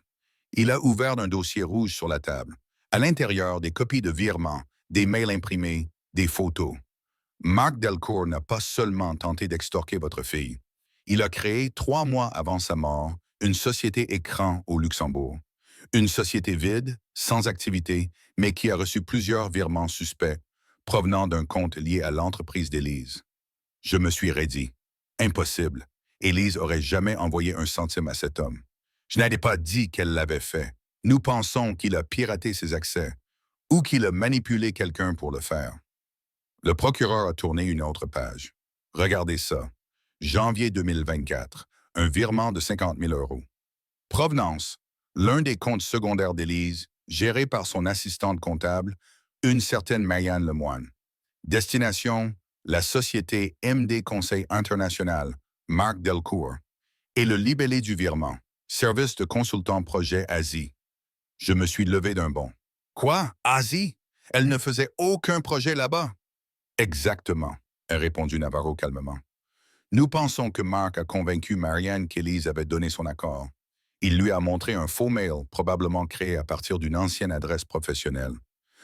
Il a ouvert un dossier rouge sur la table. À l'intérieur, des copies de virements, des mails imprimés, des photos. Mark Delcourt n'a pas seulement tenté d'extorquer votre fille. Il a créé 3 mois avant sa mort une société écran au Luxembourg. Une société vide, sans activité, mais qui a reçu plusieurs virements suspects provenant d'un compte lié à l'entreprise d'Élise. Je me suis raidi. Impossible. Élise aurait jamais envoyé un centime à cet homme. Je n'avais pas dit qu'elle l'avait fait. Nous pensons qu'il a piraté ses accès ou qu'il a manipulé quelqu'un pour le faire. Le procureur a tourné une autre page. Regardez ça. Janvier 2024, un virement de 50 000 €. Provenance, l'un des comptes secondaires d'Élise, géré par son assistante comptable, une certaine Marianne Lemoine. Destination, la société MD Conseil International, Mark Delcourt. Et le libellé du virement, service de consultant projet Asie. Je me suis levé d'un bond. Quoi? Asie? Elle ne faisait aucun projet là-bas. Exactement, a répondu Navarro calmement. Nous pensons que Mark a convaincu Marianne qu'Élise avait donné son accord. Il lui a montré un faux mail, probablement créé à partir d'une ancienne adresse professionnelle.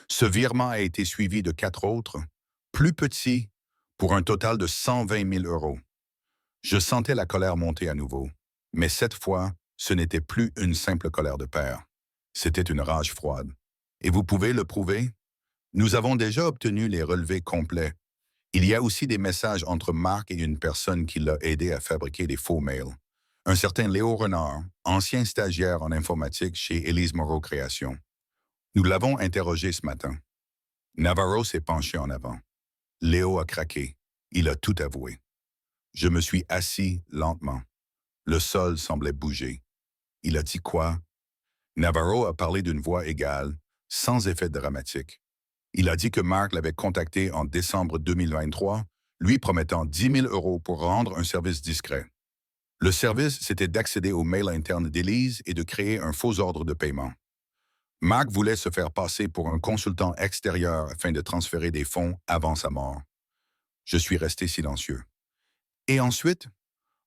Ce virement a été suivi de 4 autres, plus petits, pour un total de 120 000 €. Je sentais la colère monter à nouveau, mais cette fois, ce n'était plus une simple colère de père. C'était une rage froide. Et vous pouvez le prouver? Nous avons déjà obtenu les relevés complets. Il y a aussi des messages entre Mark et une personne qui l'a aidé à fabriquer des faux mails. Un certain Léo Renard, ancien stagiaire en informatique chez Élise Moreau Création. Nous l'avons interrogé ce matin. Navarro s'est penché en avant. Léo a craqué. Il a tout avoué. Je me suis assis lentement. Le sol semblait bouger. Il a dit quoi? Navarro a parlé d'une voix égale, sans effet dramatique. Il a dit que Mark l'avait contacté en décembre 2023, lui promettant 10 000 € pour rendre un service discret. Le service, c'était d'accéder au mail interne d'Élise et de créer un faux ordre de paiement. Mark voulait se faire passer pour un consultant extérieur afin de transférer des fonds avant sa mort. Je suis resté silencieux. Et ensuite?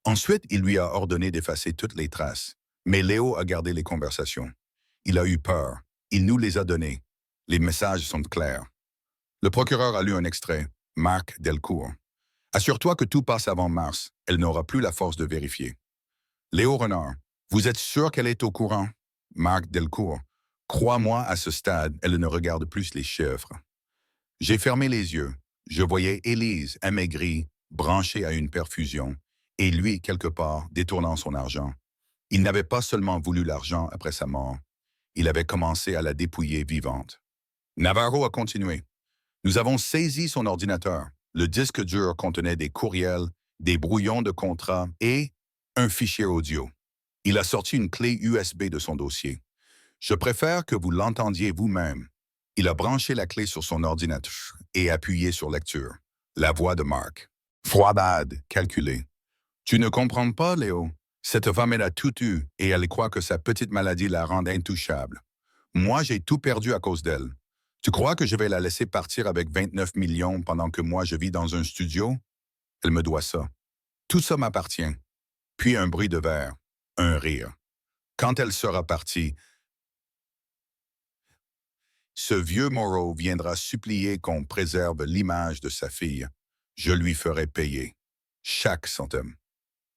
Ensuite, il lui a ordonné d'effacer toutes les traces. Mais Léo a gardé les conversations. Il a eu peur. Il nous les a données. Les messages sont clairs. Le procureur a lu un extrait. Marc Delcourt. Assure-toi que tout passe avant mars. Elle n'aura plus la force de vérifier. Léo Renard. Vous êtes sûr qu'elle est au courant? Marc Delcourt. Crois-moi, à ce stade, elle ne regarde plus les chiffres. J'ai fermé les yeux. Je voyais Élise, amaigrie, branchée à une perfusion, et lui, quelque part, détournant son argent. Il n'avait pas seulement voulu l'argent après sa mort, il avait commencé à la dépouiller vivante. Navarro a continué. Nous avons saisi son ordinateur. Le disque dur contenait des courriels, des brouillons de contrats et un fichier audio. Il a sorti une clé USB de son dossier. Je préfère que vous l'entendiez vous-même. Il a branché la clé sur son ordinateur et appuyé sur lecture. La voix de Mark. Froidade, calculée. Tu ne comprends pas, Léo. Cette femme, elle a tout eu et elle croit que sa petite maladie la rend intouchable. Moi, j'ai tout perdu à cause d'elle. Tu crois que je vais la laisser partir avec 29 millions pendant que moi je vis dans un studio? Elle me doit ça. Tout ça m'appartient. Puis un bruit de verre, un rire. Quand elle sera partie, ce vieux Moreau viendra supplier qu'on préserve l'image de sa fille. Je lui ferai payer. Chaque centime.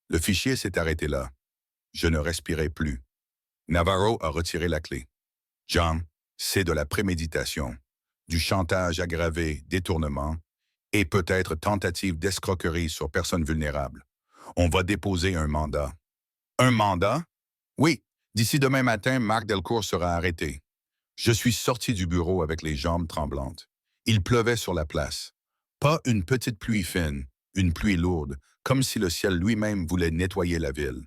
Le fichier s'est arrêté là. Je ne respirais plus. Navarro a retiré la clé. John, c'est de la préméditation, du chantage aggravé, détournement, et peut-être tentative d'escroquerie sur personnes vulnérables. On va déposer un mandat. Un mandat? Oui, d'ici demain matin, Marc Delcourt sera arrêté. Je suis sorti du bureau avec les jambes tremblantes. Il pleuvait sur la place. Pas une petite pluie fine, une pluie lourde, comme si le ciel lui-même voulait nettoyer la ville.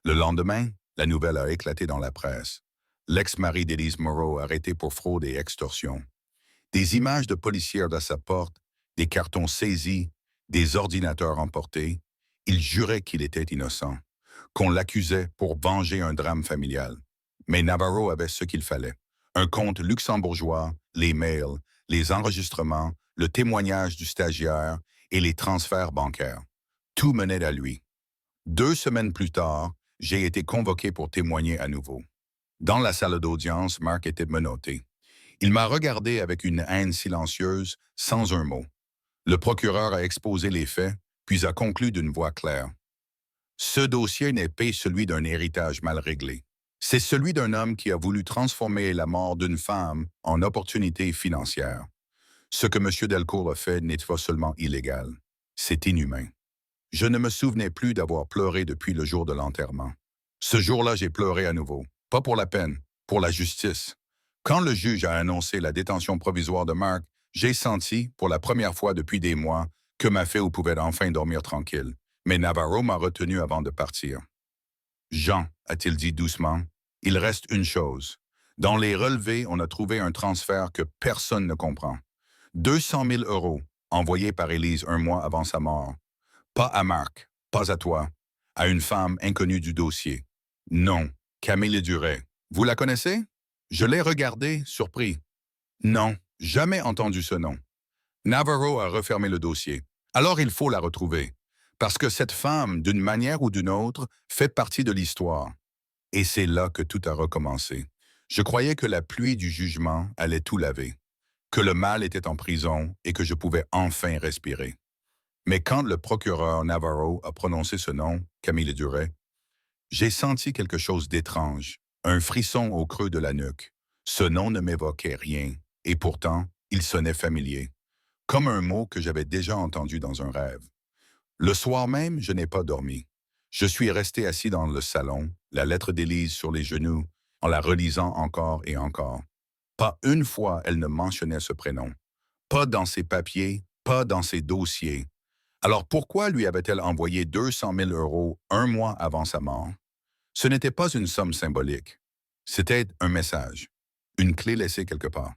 Le lendemain, la nouvelle a éclaté dans la presse. L'ex-mari d'Élise Moreau arrêté pour fraude et extorsion. Des images de policières à sa porte, des cartons saisis, des ordinateurs emportés. Il jurait qu'il était innocent, qu'on l'accusait pour venger un drame familial. Mais Navarro avait ce qu'il fallait. Un compte luxembourgeois, les mails, les enregistrements, le témoignage du stagiaire et les transferts bancaires. Tout menait à lui. 2 semaines plus tard, j'ai été convoqué pour témoigner à nouveau. Dans la salle d'audience, Marc était menotté. Il m'a regardé avec une haine silencieuse, sans un mot. Le procureur a exposé les faits, puis a conclu d'une voix claire. Ce dossier n'est pas celui d'un héritage mal réglé. C'est celui d'un homme qui a voulu transformer la mort d'une femme en opportunité financière. Ce que M. Delcourt a fait n'est pas seulement illégal, c'est inhumain. Je ne me souvenais plus d'avoir pleuré depuis le jour de l'enterrement. Ce jour-là, j'ai pleuré à nouveau. Pas pour la peine, pour la justice. Quand le juge a annoncé la détention provisoire de Mark, j'ai senti, pour la première fois depuis des mois, que ma fille pouvait enfin dormir tranquille. Mais Navarro m'a retenu avant de partir. Jean, a-t-il dit doucement, il reste une chose. Dans les relevés, on a trouvé un transfert que personne ne comprend. 200 000 € envoyés par Élise un mois avant sa mort. Pas à Marc, pas à toi, à une femme inconnue du dossier. Non, Camille Duret. Vous la connaissez? Je l'ai regardée, surpris. Non, jamais entendu ce nom. Navarro a refermé le dossier. Alors il faut la retrouver. Parce que cette femme, d'une manière ou d'une autre, fait partie de l'histoire. Et c'est là que tout a recommencé. Je croyais que la pluie du jugement allait tout laver, que le mal était en prison et que je pouvais enfin respirer. Mais quand le procureur Navarro a prononcé ce nom, Camille Duret, j'ai senti quelque chose d'étrange, un frisson au creux de la nuque. Ce nom ne m'évoquait rien, et pourtant, il sonnait familier, comme un mot que j'avais déjà entendu dans un rêve. Le soir même, je n'ai pas dormi. Je suis resté assis dans le salon, la lettre d'Élise sur les genoux, en la relisant encore et encore. Pas une fois elle ne mentionnait ce prénom. Pas dans ses papiers, pas dans ses dossiers. Alors pourquoi lui avait-elle envoyé 200 000 euros un mois avant sa mort? Ce n'était pas une somme symbolique. C'était un message, une clé laissée quelque part.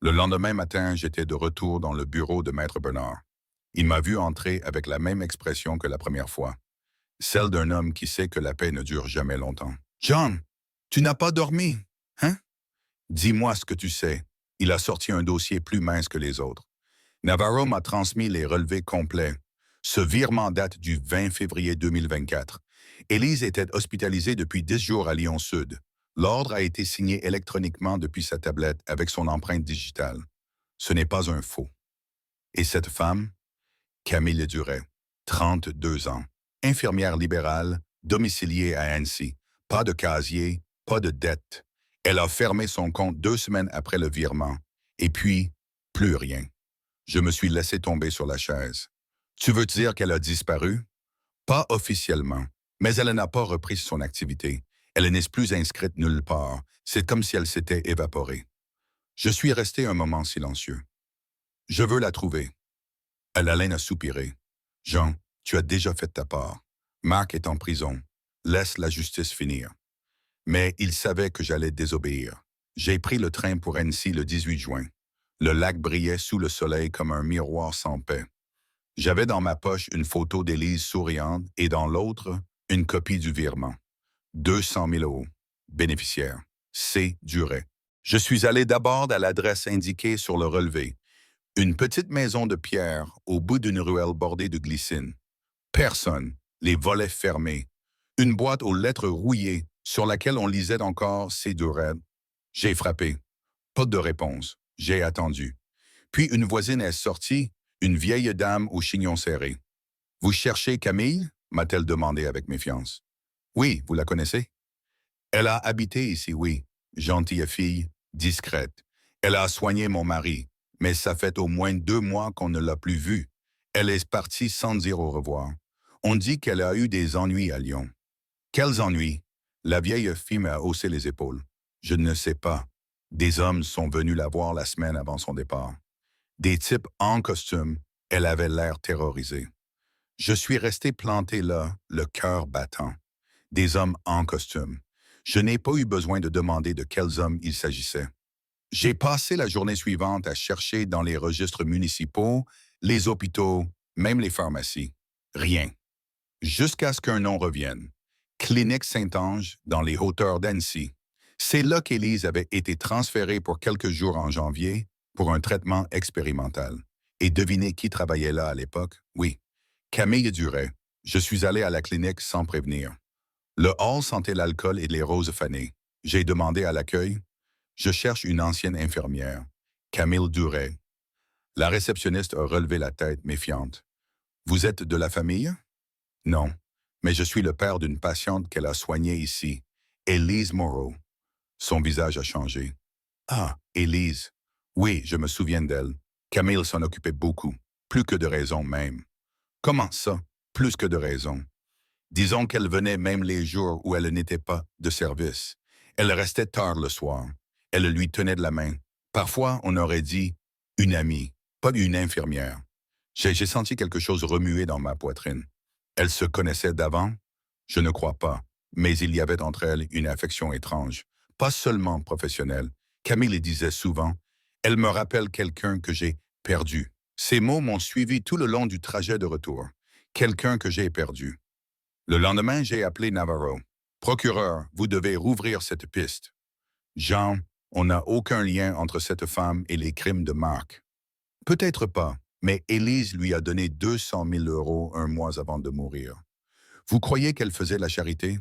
Le lendemain matin, j'étais de retour dans le bureau de Maître Bernard. Il m'a vu entrer avec la même expression que la première fois, celle d'un homme qui sait que la paix ne dure jamais longtemps. John, tu n'as pas dormi, hein? Dis-moi ce que tu sais. Il a sorti un dossier plus mince que les autres. Navarro m'a transmis les relevés complets. Ce virement date du 20 février 2024. Élise était hospitalisée depuis 10 jours à Lyon-Sud. L'ordre a été signé électroniquement depuis sa tablette avec son empreinte digitale. Ce n'est pas un faux. Et cette femme? Camille Duret, 32 ans, infirmière libérale, domiciliée à Annecy. Pas de casier, pas de dette. Elle a fermé son compte 2 semaines après le virement. Et puis, plus rien. Je me suis laissé tomber sur la chaise. Tu veux dire qu'elle a disparu? Pas officiellement, mais elle n'a pas repris son activité. Elle n'est plus inscrite nulle part. C'est comme si elle s'était évaporée. Je suis resté un moment silencieux. Je veux la trouver. Alain a soupiré. Jean, tu as déjà fait ta part. Marc est en prison. Laisse la justice finir. Mais il savait que j'allais désobéir. J'ai pris le train pour Annecy le 18 juin. Le lac brillait sous le soleil comme un miroir sans paix. J'avais dans ma poche une photo d'Élise souriante et dans l'autre, une copie du virement. 200 000 euros. Bénéficiaire. C. Duret. Je suis allé d'abord à l'adresse indiquée sur le relevé. Une petite maison de pierre au bout d'une ruelle bordée de glycine. Personne. Les volets fermés. Une boîte aux lettres rouillées sur laquelle on lisait encore C. Duret. J'ai frappé. Pas de réponse. J'ai attendu. Puis une voisine est sortie, une vieille dame au chignon serré. « Vous cherchez Camille ?» m'a-t-elle demandé avec méfiance. « Oui, vous la connaissez? » « Elle a habité ici, oui. Gentille fille, discrète. Elle a soigné mon mari, mais ça fait au moins 2 mois qu'on ne l'a plus vue. Elle est partie sans dire au revoir. On dit qu'elle a eu des ennuis à Lyon. » « Quels ennuis ?» La vieille fille m'a haussé les épaules. « Je ne sais pas. Des hommes sont venus la voir la semaine avant son départ. Des types en costume, elle avait l'air terrorisée. Je suis resté planté là, le cœur battant. Des hommes en costume. Je n'ai pas eu besoin de demander de quels hommes il s'agissait. J'ai passé la journée suivante à chercher dans les registres municipaux, les hôpitaux, même les pharmacies. Rien. Jusqu'à ce qu'un nom revienne. Clinique Saint-Ange, dans les hauteurs d'Annecy. C'est là qu'Élise avait été transférée pour quelques jours en janvier pour un traitement expérimental. Et devinez qui travaillait là à l'époque? Oui, Camille Duret. Je suis allé à la clinique sans prévenir. Le hall sentait l'alcool et les roses fanées. J'ai demandé à l'accueil. Je cherche une ancienne infirmière. Camille Duret. La réceptionniste a relevé la tête, méfiante. Vous êtes de la famille? Non, mais je suis le père d'une patiente qu'elle a soignée ici, Élise Moreau. Son visage a changé. Ah, Élise. Oui, je me souviens d'elle. Camille s'en occupait beaucoup, plus que de raison même. Comment ça, plus que de raison? Disons qu'elle venait même les jours où elle n'était pas de service. Elle restait tard le soir. Elle lui tenait de la main. Parfois, on aurait dit une amie, pas une infirmière. J'ai senti quelque chose remuer dans ma poitrine. Elles se connaissaient d'avant? Je ne crois pas, mais il y avait entre elles une affection étrange, pas seulement professionnelle. Camille le disait souvent, « Elle me rappelle quelqu'un que j'ai perdu. » Ces mots m'ont suivi tout le long du trajet de retour. Quelqu'un que j'ai perdu. Le lendemain, j'ai appelé Navarro. « Procureur, vous devez rouvrir cette piste. » « Jean, on n'a aucun lien entre cette femme et les crimes de Marc. » « Peut-être pas, mais Élise lui a donné 200 000 euros un mois avant de mourir. Vous croyez qu'elle faisait la charité? »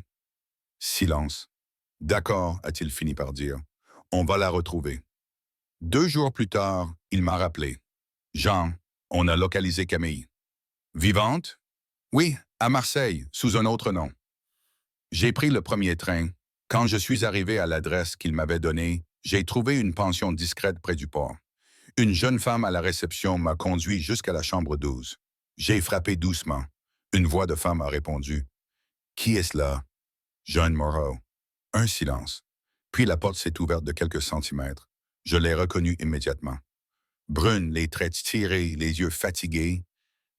Silence. « D'accord, a-t-il fini par dire. On va la retrouver. » 2 jours plus tard, il m'a rappelé. « Jean, on a localisé Camille. » « Vivante? » « Oui, à Marseille, sous un autre nom. » J'ai pris le premier train. Quand je suis arrivé à l'adresse qu'il m'avait donnée, j'ai trouvé une pension discrète près du port. Une jeune femme à la réception m'a conduit jusqu'à la chambre 12. J'ai frappé doucement. Une voix de femme a répondu. « Qui est-ce là? » « John Moreau. » Un silence. Puis la porte s'est ouverte de quelques centimètres. Je l'ai reconnu immédiatement. Brune, les traits tirés, les yeux fatigués,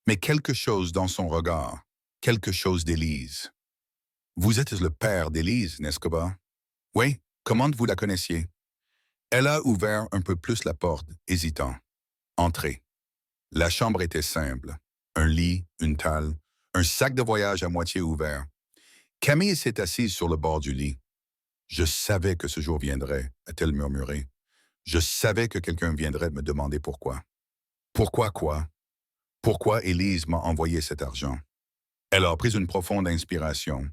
mais quelque chose dans son regard, quelque chose d'Élise. Vous êtes le père d'Élise, n'est-ce pas? Oui, comment vous la connaissiez? Elle a ouvert un peu plus la porte, hésitant. Entrez. La chambre était simple. Un lit, une table, un sac de voyage à moitié ouvert. Camille s'est assise sur le bord du lit. Je savais que ce jour viendrait, a-t-elle murmuré. Je savais que quelqu'un viendrait me demander pourquoi. Pourquoi quoi? Pourquoi Élise m'a envoyé cet argent? Elle a pris une profonde inspiration.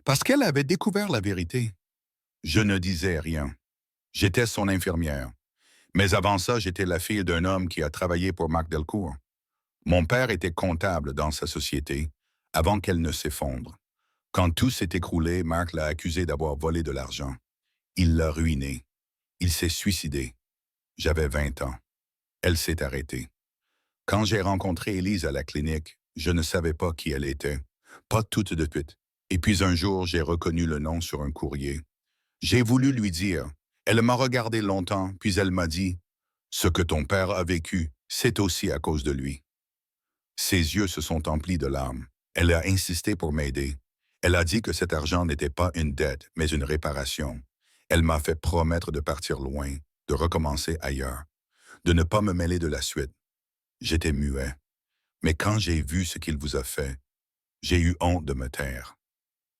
Parce qu'elle avait découvert la vérité. Je ne disais rien. J'étais son infirmière. Mais avant ça, j'étais la fille d'un homme qui a travaillé pour Marc Delcourt. Mon père était comptable dans sa société, avant qu'elle ne s'effondre. Quand tout s'est écroulé, Marc l'a accusé d'avoir volé de l'argent. Il l'a ruiné. Il s'est suicidé. J'avais 20 ans. Elle s'est arrêtée. Quand j'ai rencontré Élise à la clinique, je ne savais pas qui elle était. Pas tout de suite. Et puis un jour, j'ai reconnu le nom sur un courrier. J'ai voulu lui dire. Elle m'a regardé longtemps, puis elle m'a dit, ce que ton père a vécu, c'est aussi à cause de lui. Ses yeux se sont emplis de larmes. Elle a insisté pour m'aider. Elle a dit que cet argent n'était pas une dette, mais une réparation. Elle m'a fait promettre de partir loin, de recommencer ailleurs, de ne pas me mêler de la suite. J'étais muet. Mais quand j'ai vu ce qu'il vous a fait, j'ai eu honte de me taire.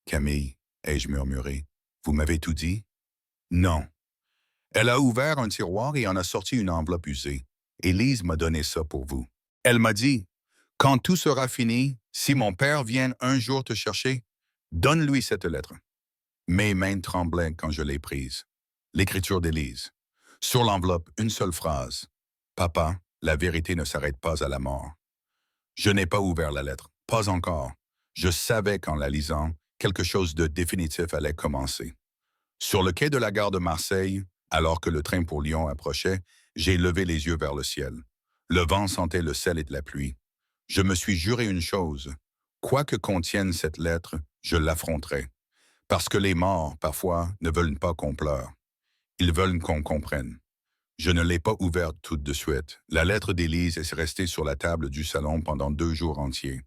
Camille, ai-je murmuré, vous m'avez tout dit? Non. Elle a ouvert un tiroir et en a sorti une enveloppe usée. Élise m'a donné ça pour vous. Elle m'a dit, quand tout sera fini, si mon père vient un jour te chercher, donne-lui cette lettre. Mes mains tremblaient quand je l'ai prise. L'écriture d'Élise. Sur l'enveloppe, une seule phrase. Papa, la vérité ne s'arrête pas à la mort. Je n'ai pas ouvert la lettre. Pas encore. Je savais qu'en la lisant, quelque chose de définitif allait commencer. Sur le quai de la gare de Marseille, alors que le train pour Lyon approchait, j'ai levé les yeux vers le ciel. Le vent sentait le sel et de la pluie. Je me suis juré une chose. Quoi que contienne cette lettre, je l'affronterai. Parce que les morts, parfois, ne veulent pas qu'on pleure. Ils veulent qu'on comprenne. Je ne l'ai pas ouverte tout de suite. La lettre d'Élise est restée sur la table du salon pendant 2 jours entiers.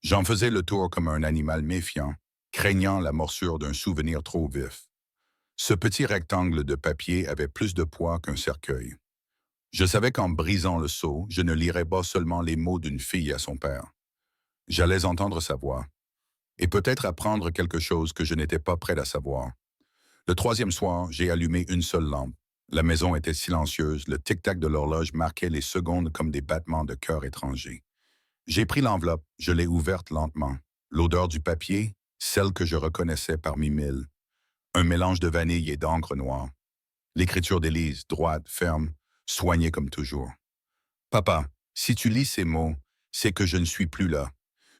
J'en faisais le tour comme un animal méfiant, craignant la morsure d'un souvenir trop vif. Ce petit rectangle de papier avait plus de poids qu'un cercueil. Je savais qu'en brisant le sceau, je ne lirais pas seulement les mots d'une fille à son père. J'allais entendre sa voix, et peut-être apprendre quelque chose que je n'étais pas prêt à savoir. Le 3e soir, j'ai allumé une seule lampe. La maison était silencieuse, le tic-tac de l'horloge marquait les secondes comme des battements de cœur étrangers. J'ai pris l'enveloppe, je l'ai ouverte lentement. L'odeur du papier, celle que je reconnaissais parmi mille. Un mélange de vanille et d'encre noire. L'écriture d'Élise, droite, ferme, soignée comme toujours. Papa, si tu lis ces mots, c'est que je ne suis plus là.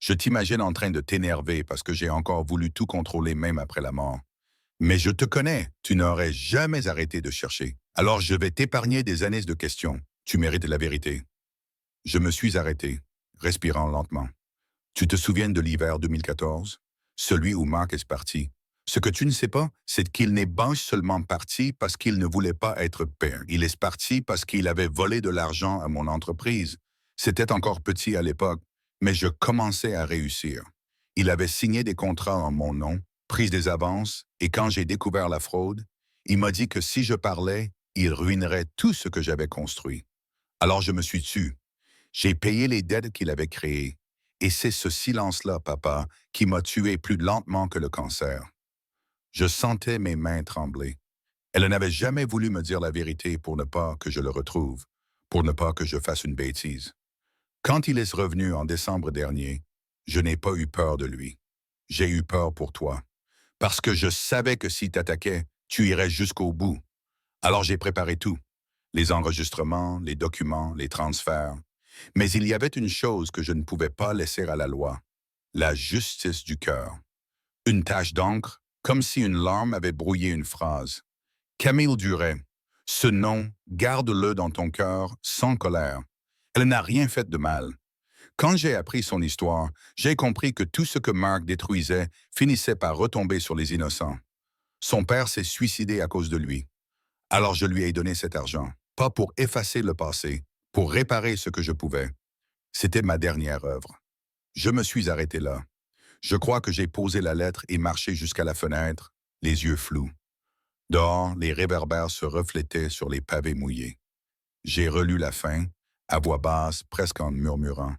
Je t'imagine en train de t'énerver parce que j'ai encore voulu tout contrôler même après la mort. Mais je te connais, tu n'aurais jamais arrêté de chercher. Alors je vais t'épargner des années de questions. Tu mérites la vérité. Je me suis arrêté, respirant lentement. Tu te souviens de l'hiver 2014? Celui où Marc est parti. Ce que tu ne sais pas, c'est qu'il n'est pas seulement parti parce qu'il ne voulait pas être père. Il est parti parce qu'il avait volé de l'argent à mon entreprise. C'était encore petit à l'époque, mais je commençais à réussir. Il avait signé des contrats en mon nom, pris des avances, et quand j'ai découvert la fraude, il m'a dit que si je parlais, il ruinerait tout ce que j'avais construit. Alors je me suis tu. J'ai payé les dettes qu'il avait créées. Et c'est ce silence-là, papa, qui m'a tué plus lentement que le cancer. Je sentais mes mains trembler. Elle n'avait jamais voulu me dire la vérité pour ne pas que je le retrouve, pour ne pas que je fasse une bêtise. Quand il est revenu en décembre dernier, je n'ai pas eu peur de lui. J'ai eu peur pour toi. Parce que je savais que si t'attaquais, tu irais jusqu'au bout. Alors j'ai préparé tout. Les enregistrements, les documents, les transferts. Mais il y avait une chose que je ne pouvais pas laisser à la loi. La justice du cœur. Une tache d'encre, comme si une larme avait brouillé une phrase. Camille Duret. Ce nom, garde-le dans ton cœur, sans colère. Elle n'a rien fait de mal. Quand j'ai appris son histoire, j'ai compris que tout ce que Marc détruisait finissait par retomber sur les innocents. Son père s'est suicidé à cause de lui. Alors je lui ai donné cet argent, pas pour effacer le passé, pour réparer ce que je pouvais. C'était ma dernière œuvre. Je me suis arrêté là. Je crois que j'ai posé la lettre et marché jusqu'à la fenêtre, les yeux flous. Dehors, les réverbères se reflétaient sur les pavés mouillés. J'ai relu la fin, à voix basse, presque en murmurant.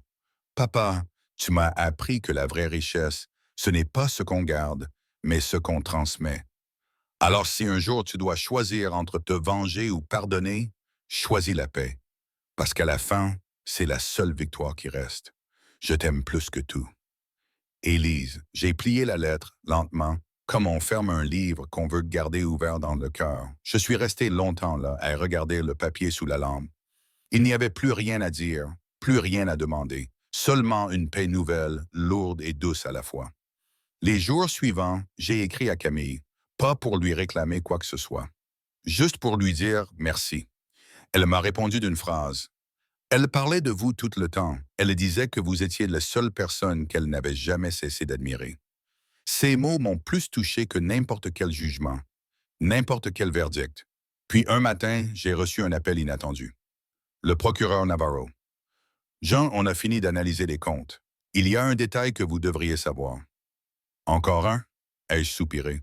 Papa, tu m'as appris que la vraie richesse, ce n'est pas ce qu'on garde, mais ce qu'on transmet. Alors si un jour tu dois choisir entre te venger ou pardonner, choisis la paix. Parce qu'à la fin, c'est la seule victoire qui reste. Je t'aime plus que tout. Élise, j'ai plié la lettre, lentement, comme on ferme un livre qu'on veut garder ouvert dans le cœur. Je suis resté longtemps là, à regarder le papier sous la lampe. Il n'y avait plus rien à dire, plus rien à demander, seulement une paix nouvelle, lourde et douce à la fois. Les jours suivants, j'ai écrit à Camille, pas pour lui réclamer quoi que ce soit, juste pour lui dire merci. Elle m'a répondu d'une phrase. Elle parlait de vous tout le temps. Elle disait que vous étiez la seule personne qu'elle n'avait jamais cessé d'admirer. Ces mots m'ont plus touché que n'importe quel jugement, n'importe quel verdict. Puis un matin, j'ai reçu un appel inattendu. Le procureur Navarro. Jean, on a fini d'analyser les comptes. Il y a un détail que vous devriez savoir. Encore un? Ai-je soupiré.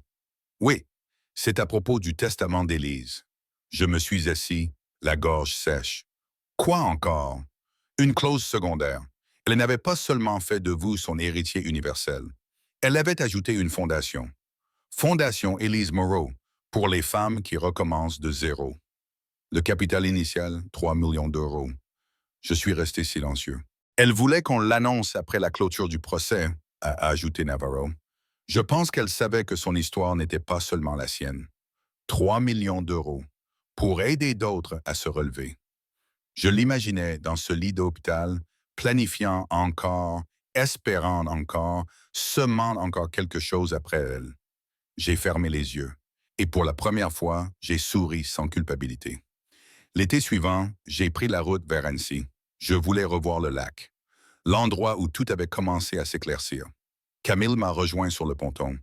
Oui, c'est à propos du testament d'Élise. Je me suis assis, la gorge sèche. Quoi encore? Une clause secondaire. Elle n'avait pas seulement fait de vous son héritier universel. Elle avait ajouté une fondation. Fondation Élise Moreau, pour les femmes qui recommencent de zéro. Le capital initial, 3 millions d'euros. Je suis resté silencieux. Elle voulait qu'on l'annonce après la clôture du procès, a ajouté Navarro. Je pense qu'elle savait que son histoire n'était pas seulement la sienne. 3 millions d'euros pour aider d'autres à se relever. Je l'imaginais dans ce lit d'hôpital, planifiant encore, espérant encore, semant encore quelque chose après elle. J'ai fermé les yeux, et pour la première fois, j'ai souri sans culpabilité. L'été suivant, j'ai pris la route vers Annecy. Je voulais revoir le lac, l'endroit où tout avait commencé à s'éclaircir. Camille m'a rejoint sur le ponton.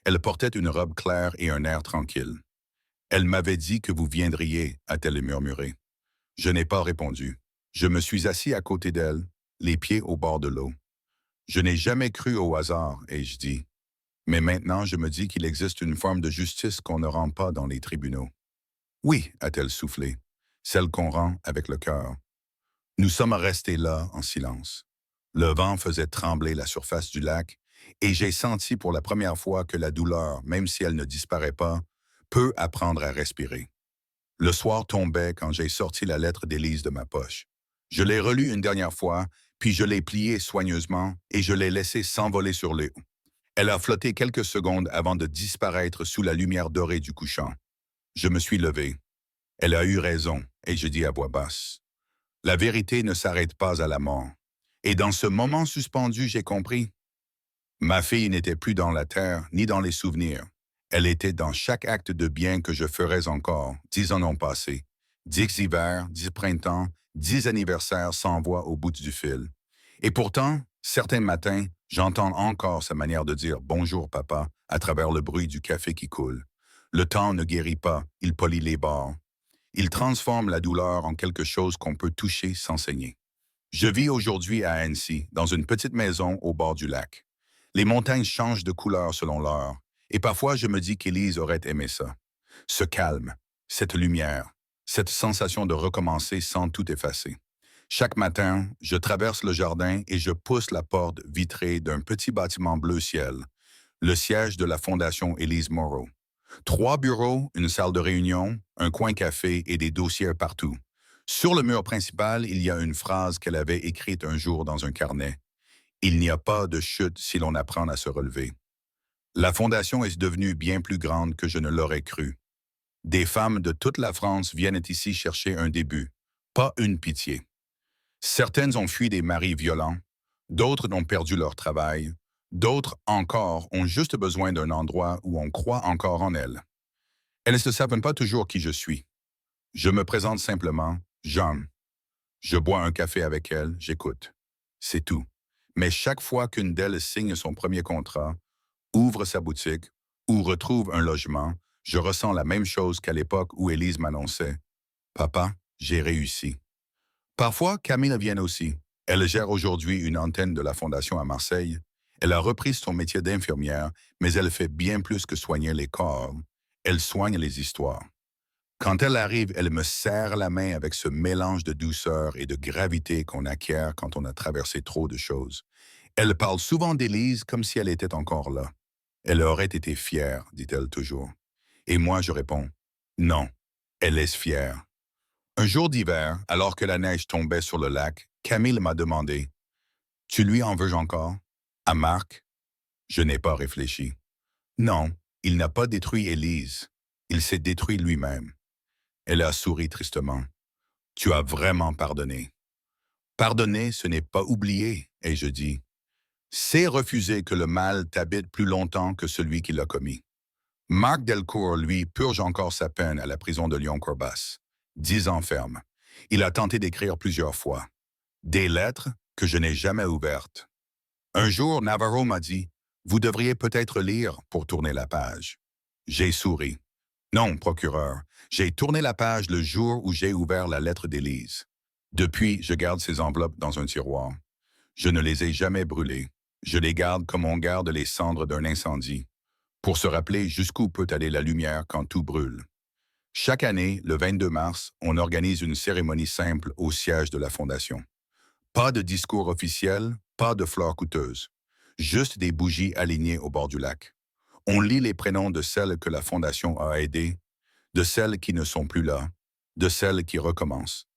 Elle portait une robe claire et un air tranquille. Elle m'avait dit que vous viendriez, a-t-elle murmuré. Je n'ai pas répondu. Je me suis assis à côté d'elle, les pieds au bord de l'eau. Je n'ai jamais cru au hasard, ai-je dit. Mais maintenant, je me dis qu'il existe une forme de justice qu'on ne rend pas dans les tribunaux. Oui, a-t-elle soufflé, celle qu'on rend avec le cœur. Nous sommes restés là en silence. Le vent faisait trembler la surface du lac et j'ai senti pour la première fois que la douleur, même si elle ne disparaît pas, peut apprendre à respirer. Le soir tombait quand j'ai sorti la lettre d'Élise de ma poche. Je l'ai relue une dernière fois, puis je l'ai pliée soigneusement et je l'ai laissée s'envoler sur l'eau. Elle a flotté quelques secondes avant de disparaître sous la lumière dorée du couchant. Je me suis levé. Elle a eu raison, et je dis à voix basse. La vérité ne s'arrête pas à la mort. Et dans ce moment suspendu, j'ai compris. Ma fille n'était plus dans la terre ni dans les souvenirs. Elle était dans chaque acte de bien que je ferais encore, 10 ans ont passé. 10 hivers, 10 printemps, 10 anniversaires sans voix au bout du fil. Et pourtant, certains matins, j'entends encore sa manière de dire «Bonjour, papa» à travers le bruit du café qui coule. Le temps ne guérit pas, il polit les bords. Il transforme la douleur en quelque chose qu'on peut toucher sans saigner. Je vis aujourd'hui à Annecy, dans une petite maison au bord du lac. Les montagnes changent de couleur selon l'heure, et parfois je me dis qu'Élise aurait aimé ça. Ce calme, cette lumière, cette sensation de recommencer sans tout effacer. Chaque matin, je traverse le jardin et je pousse la porte vitrée d'un petit bâtiment bleu ciel, le siège de la Fondation Élise Moreau. 3 bureaux, une salle de réunion, un coin café et des dossiers partout. Sur le mur principal, il y a une phrase qu'elle avait écrite un jour dans un carnet. Il n'y a pas de chute si l'on apprend à se relever. La Fondation est devenue bien plus grande que je ne l'aurais cru. Des femmes de toute la France viennent ici chercher un début, pas une pitié. Certaines ont fui des maris violents, d'autres ont perdu leur travail, d'autres encore ont juste besoin d'un endroit où on croit encore en elles. Elles ne se savent pas toujours qui je suis. Je me présente simplement, Jean. Je bois un café avec elles, j'écoute. C'est tout. Mais chaque fois qu'une d'elles signe son premier contrat, ouvre sa boutique ou retrouve un logement, je ressens la même chose qu'à l'époque où Élise m'annonçait. Papa, j'ai réussi. Parfois, Camille vient aussi. Elle gère aujourd'hui une antenne de la Fondation à Marseille. Elle a repris son métier d'infirmière, mais elle fait bien plus que soigner les corps. Elle soigne les histoires. Quand elle arrive, elle me serre la main avec ce mélange de douceur et de gravité qu'on acquiert quand on a traversé trop de choses. Elle parle souvent d'Élise comme si elle était encore là. Elle aurait été fière, dit-elle toujours. Et moi, je réponds, non, elle est fière. Un jour d'hiver, alors que la neige tombait sur le lac, Camille m'a demandé, tu lui en veux encore? À Marc? Je n'ai pas réfléchi. Non, il n'a pas détruit Élise. Il s'est détruit lui-même. Elle a souri tristement. Tu as vraiment pardonné. Pardonner, ce n'est pas oublier, et je dis. C'est refuser que le mal t'habite plus longtemps que celui qui l'a commis. Marc Delcourt, lui, purge encore sa peine à la prison de Lyon-Corbas. 10 ans ferme. Il a tenté d'écrire plusieurs fois. Des lettres que je n'ai jamais ouvertes. Un jour, Navarro m'a dit, « Vous devriez peut-être lire pour tourner la page. » J'ai souri. Non, procureur, j'ai tourné la page le jour où j'ai ouvert la lettre d'Élise. Depuis, je garde ces enveloppes dans un tiroir. Je ne les ai jamais brûlées. Je les garde comme on garde les cendres d'un incendie, pour se rappeler jusqu'où peut aller la lumière quand tout brûle. Chaque année, le 22 mars, on organise une cérémonie simple au siège de la Fondation. Pas de discours officiel, pas de fleurs coûteuses. Juste des bougies alignées au bord du lac. On lit les prénoms de celles que la Fondation a aidées, de celles qui ne sont plus là, de celles qui recommencent.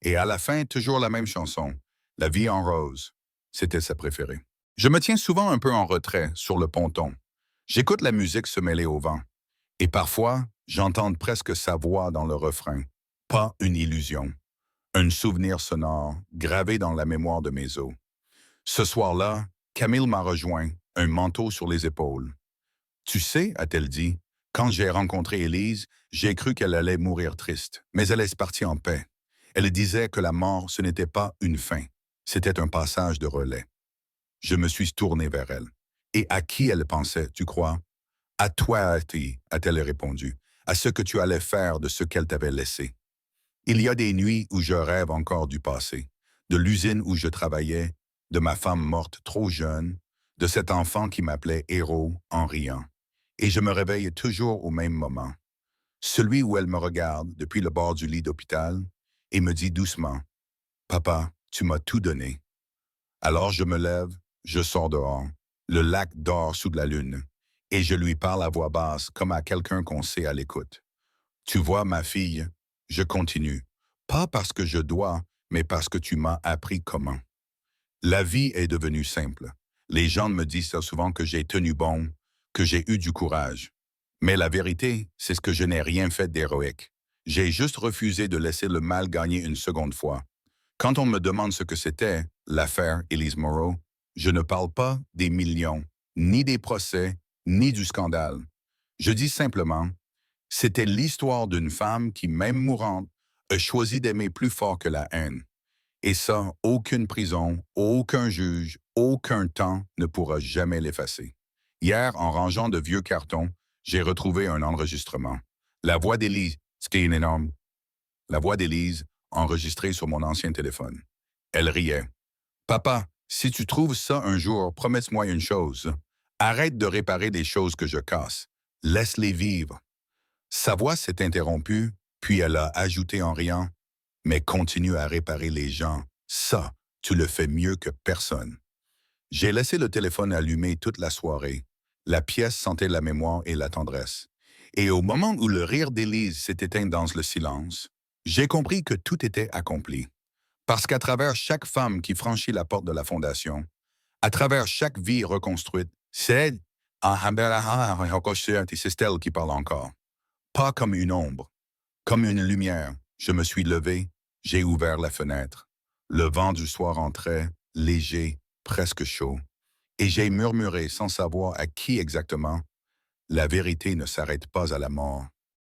Et à la fin, toujours la même chanson, La vie en rose. C'était sa préférée. Je me tiens souvent un peu en retrait, sur le ponton. J'écoute la musique se mêler au vent. Et parfois, j'entends presque sa voix dans le refrain. Pas une illusion. Un souvenir sonore, gravé dans la mémoire de mes os. Ce soir-là, Camille m'a rejoint, un manteau sur les épaules. Tu sais, a-t-elle dit, quand j'ai rencontré Élise, j'ai cru qu'elle allait mourir triste, mais elle est partie en paix. Elle disait que la mort, ce n'était pas une fin, c'était un passage de relais. Je me suis tourné vers elle. Et à qui elle pensait, tu crois? À toi, a-t-elle répondu, à ce que tu allais faire de ce qu'elle t'avait laissé. Il y a des nuits où je rêve encore du passé, de l'usine où je travaillais, de ma femme morte trop jeune, de cet enfant qui m'appelait héros en riant. Et je me réveille toujours au même moment, celui où elle me regarde depuis le bord du lit d'hôpital et me dit doucement, « Papa, tu m'as tout donné. » Alors je me lève, je sors dehors, le lac dort sous de la lune, et je lui parle à voix basse comme à quelqu'un qu'on sait à l'écoute. Tu vois, ma fille, je continue, pas parce que je dois, mais parce que tu m'as appris comment. La vie est devenue simple. Les gens me disent ça souvent que j'ai tenu bon, que j'ai eu du courage. Mais la vérité, c'est que je n'ai rien fait d'héroïque. J'ai juste refusé de laisser le mal gagner une seconde fois. Quand on me demande ce que c'était, l'affaire Élise Moreau, je ne parle pas des millions, ni des procès, ni du scandale. Je dis simplement, c'était l'histoire d'une femme qui, même mourante, a choisi d'aimer plus fort que la haine. Et ça, aucune prison, aucun juge, aucun temps ne pourra jamais l'effacer. Hier, en rangeant de vieux cartons, j'ai retrouvé un enregistrement. La voix d'Élise, c'était énorme. La voix d'Élise, enregistrée sur mon ancien téléphone. Elle riait. « Papa, si tu trouves ça un jour, promets-moi une chose. Arrête de réparer les choses que je casse. Laisse-les vivre. » Sa voix s'est interrompue, puis elle a ajouté en riant, « Mais continue à réparer les gens. Ça, tu le fais mieux que personne. » J'ai laissé le téléphone allumé toute la soirée. La pièce sentait la mémoire et la tendresse. Et au moment où le rire d'Élise s'est éteint dans le silence, j'ai compris que tout était accompli. Parce qu'à travers chaque femme qui franchit la porte de la Fondation, à travers chaque vie reconstruite, c'est elle qui parle encore. Pas comme une ombre, comme une lumière. Je me suis levé, j'ai ouvert la fenêtre. Le vent du soir entrait, léger, presque chaud. Et j'ai murmuré sans savoir à qui exactement, « La vérité ne s'arrête pas à la mort.